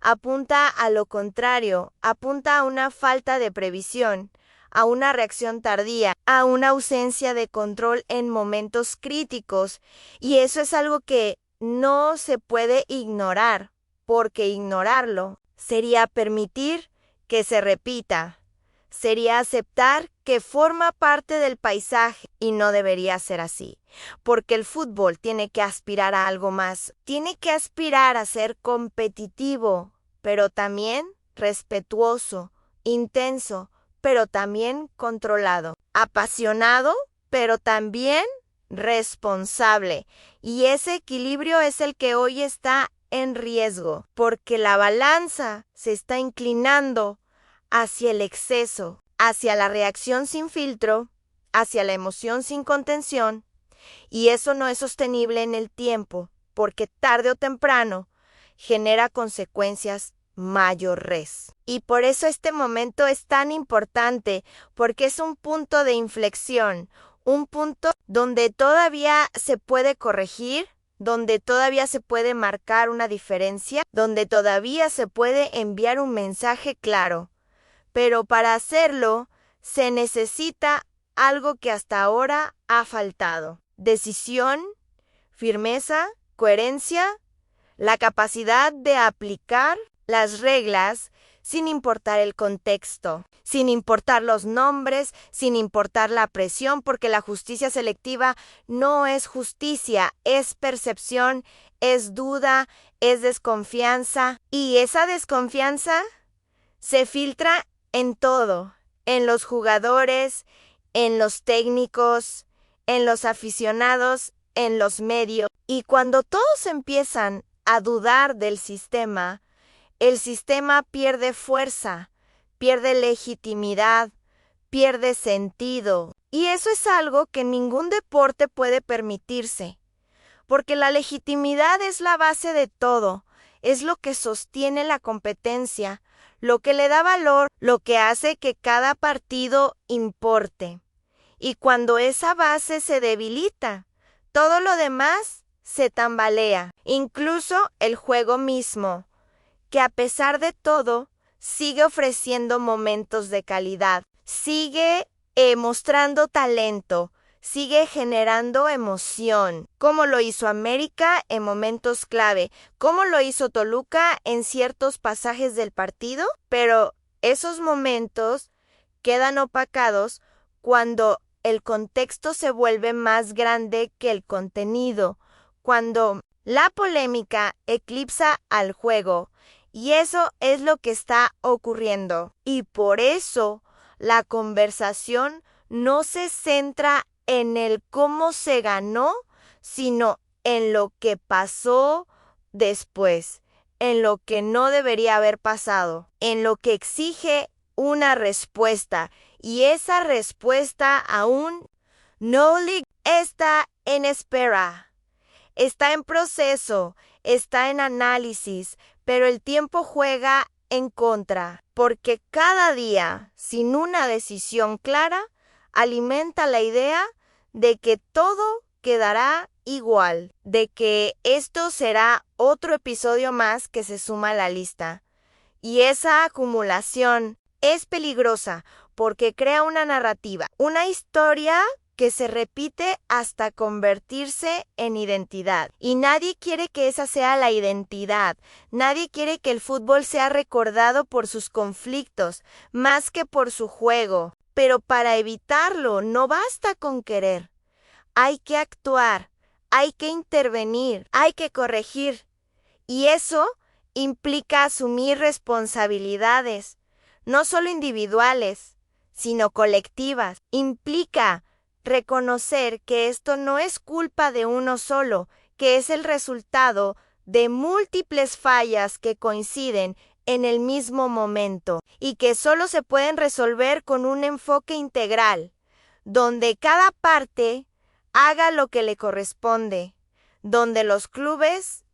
[SPEAKER 5] apunta a lo contrario, apunta a una falta de previsión, a una reacción tardía, a una ausencia de control en momentos críticos, y eso es algo que no se puede ignorar, porque ignorarlo sería permitir que se repita, sería aceptar que forma parte del paisaje, y no debería ser así, porque el fútbol tiene que aspirar a algo más, tiene que aspirar a ser competitivo, pero también respetuoso, intenso, pero también controlado, apasionado, pero también responsable. Y ese equilibrio es el que hoy está en riesgo, porque la balanza se está inclinando hacia el exceso, hacia la reacción sin filtro, hacia la emoción sin contención, y eso no es sostenible en el tiempo, porque tarde o temprano genera consecuencias mayores. Y por eso este momento es tan importante, porque es un punto de inflexión, un punto donde todavía se puede corregir, donde todavía se puede marcar una diferencia, donde todavía se puede enviar un mensaje claro. Pero para hacerlo se necesita algo que hasta ahora ha faltado: decisión, firmeza, coherencia, la capacidad de aplicar las reglas sin importar el contexto, sin importar los nombres, sin importar la presión, porque la justicia selectiva no es justicia, es percepción, es duda, es desconfianza, y esa desconfianza se filtra en todo, en los jugadores, en los técnicos, en los aficionados, en los medios. Y cuando todos empiezan a dudar del sistema, el sistema pierde fuerza, pierde legitimidad, pierde sentido. Y eso es algo que ningún deporte puede permitirse, porque la legitimidad es la base de todo, es lo que sostiene la competencia, lo que le da valor, lo que hace que cada partido importe. Y cuando esa base se debilita, todo lo demás se tambalea, incluso el juego mismo, que a pesar de todo sigue ofreciendo momentos de calidad, sigue mostrando talento, sigue generando emoción, como lo hizo América en momentos clave, como lo hizo Toluca en ciertos pasajes del partido, pero esos momentos quedan opacados cuando el contexto se vuelve más grande que el contenido, cuando la polémica eclipsa al juego. Y eso es lo que está ocurriendo. Y por eso la conversación no se centra en el cómo se ganó, sino en lo que pasó después, en lo que no debería haber pasado, en lo que exige una respuesta, y esa respuesta aún no está en espera, está en proceso, está en análisis, pero el tiempo juega en contra, porque cada día, sin una decisión clara, alimenta la idea de que todo quedará igual, de que esto será otro episodio más que se suma a la lista. Y esa acumulación es peligrosa porque crea una narrativa, una historia que se repite hasta convertirse en identidad. Y nadie quiere que esa sea la identidad. Nadie quiere que el fútbol sea recordado por sus conflictos, más que por su juego. Pero para evitarlo no basta con querer. Hay que actuar, hay que intervenir, hay que corregir. Y eso implica asumir responsabilidades, no solo individuales, sino colectivas. Implica reconocer que esto no es culpa de uno solo, que es el resultado de múltiples fallas que coinciden en el mismo momento y que solo se pueden resolver con un enfoque integral, donde cada parte haga lo que le corresponde, donde los clubes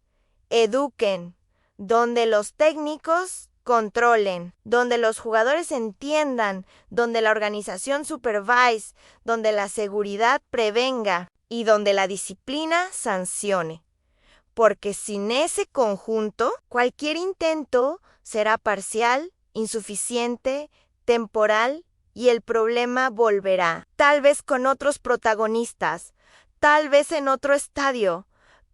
[SPEAKER 5] eduquen, donde los técnicos controlen, donde los jugadores entiendan, donde la organización supervise, donde la seguridad prevenga y donde la disciplina sancione. Porque sin ese conjunto, cualquier intento será parcial, insuficiente, temporal y el problema volverá, tal vez con otros protagonistas, tal vez en otro estadio,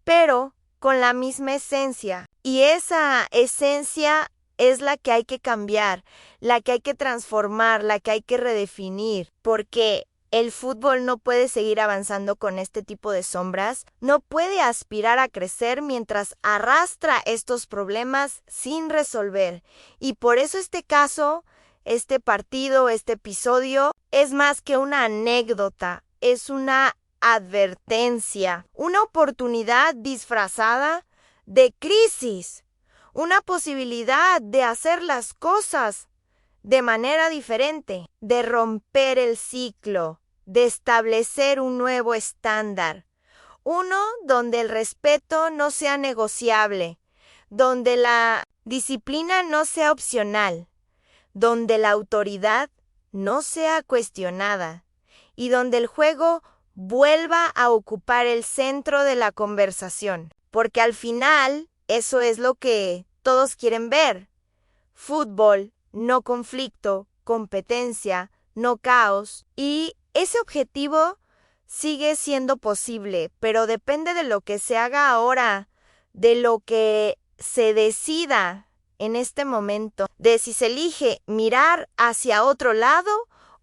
[SPEAKER 5] pero con la misma esencia. Y esa esencia es la que hay que cambiar, la que hay que transformar, la que hay que redefinir, porque el fútbol no puede seguir avanzando con este tipo de sombras, no puede aspirar a crecer mientras arrastra estos problemas sin resolver. Y por eso este caso, este partido, este episodio, es más que una anécdota, es una advertencia, una oportunidad disfrazada de crisis, una posibilidad de hacer las cosas de manera diferente, de romper el ciclo, de establecer un nuevo estándar, uno donde el respeto no sea negociable, donde la disciplina no sea opcional, donde la autoridad no sea cuestionada y donde el juego vuelva a ocupar el centro de la conversación, porque al final eso es lo que todos quieren ver: fútbol, no conflicto, competencia, no caos. Y ese objetivo sigue siendo posible, pero depende de lo que se haga ahora, de lo que se decida en este momento, de si se elige mirar hacia otro lado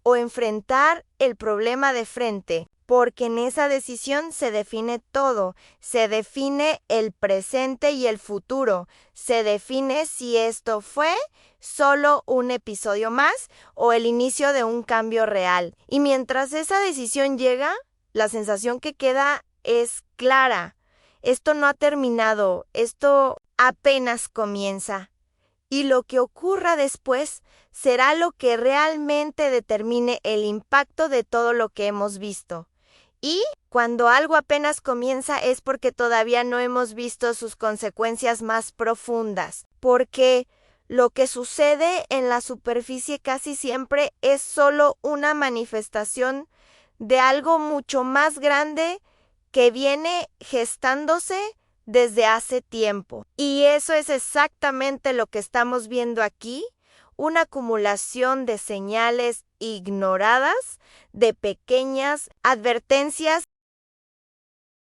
[SPEAKER 5] o enfrentar el problema de frente, porque en esa decisión se define todo, se define el presente y el futuro, se define si esto fue solo un episodio más o el inicio de un cambio real. Y mientras esa decisión llega, la sensación que queda es clara: esto no ha terminado, esto apenas comienza. Y lo que ocurra después será lo que realmente determine el impacto de todo lo que hemos visto. Y cuando algo apenas comienza es porque todavía no hemos visto sus consecuencias más profundas, porque lo que sucede en la superficie casi siempre es solo una manifestación de algo mucho más grande que viene gestándose desde hace tiempo. Y eso es exactamente lo que estamos viendo aquí: una acumulación de señales ignoradas, de pequeñas advertencias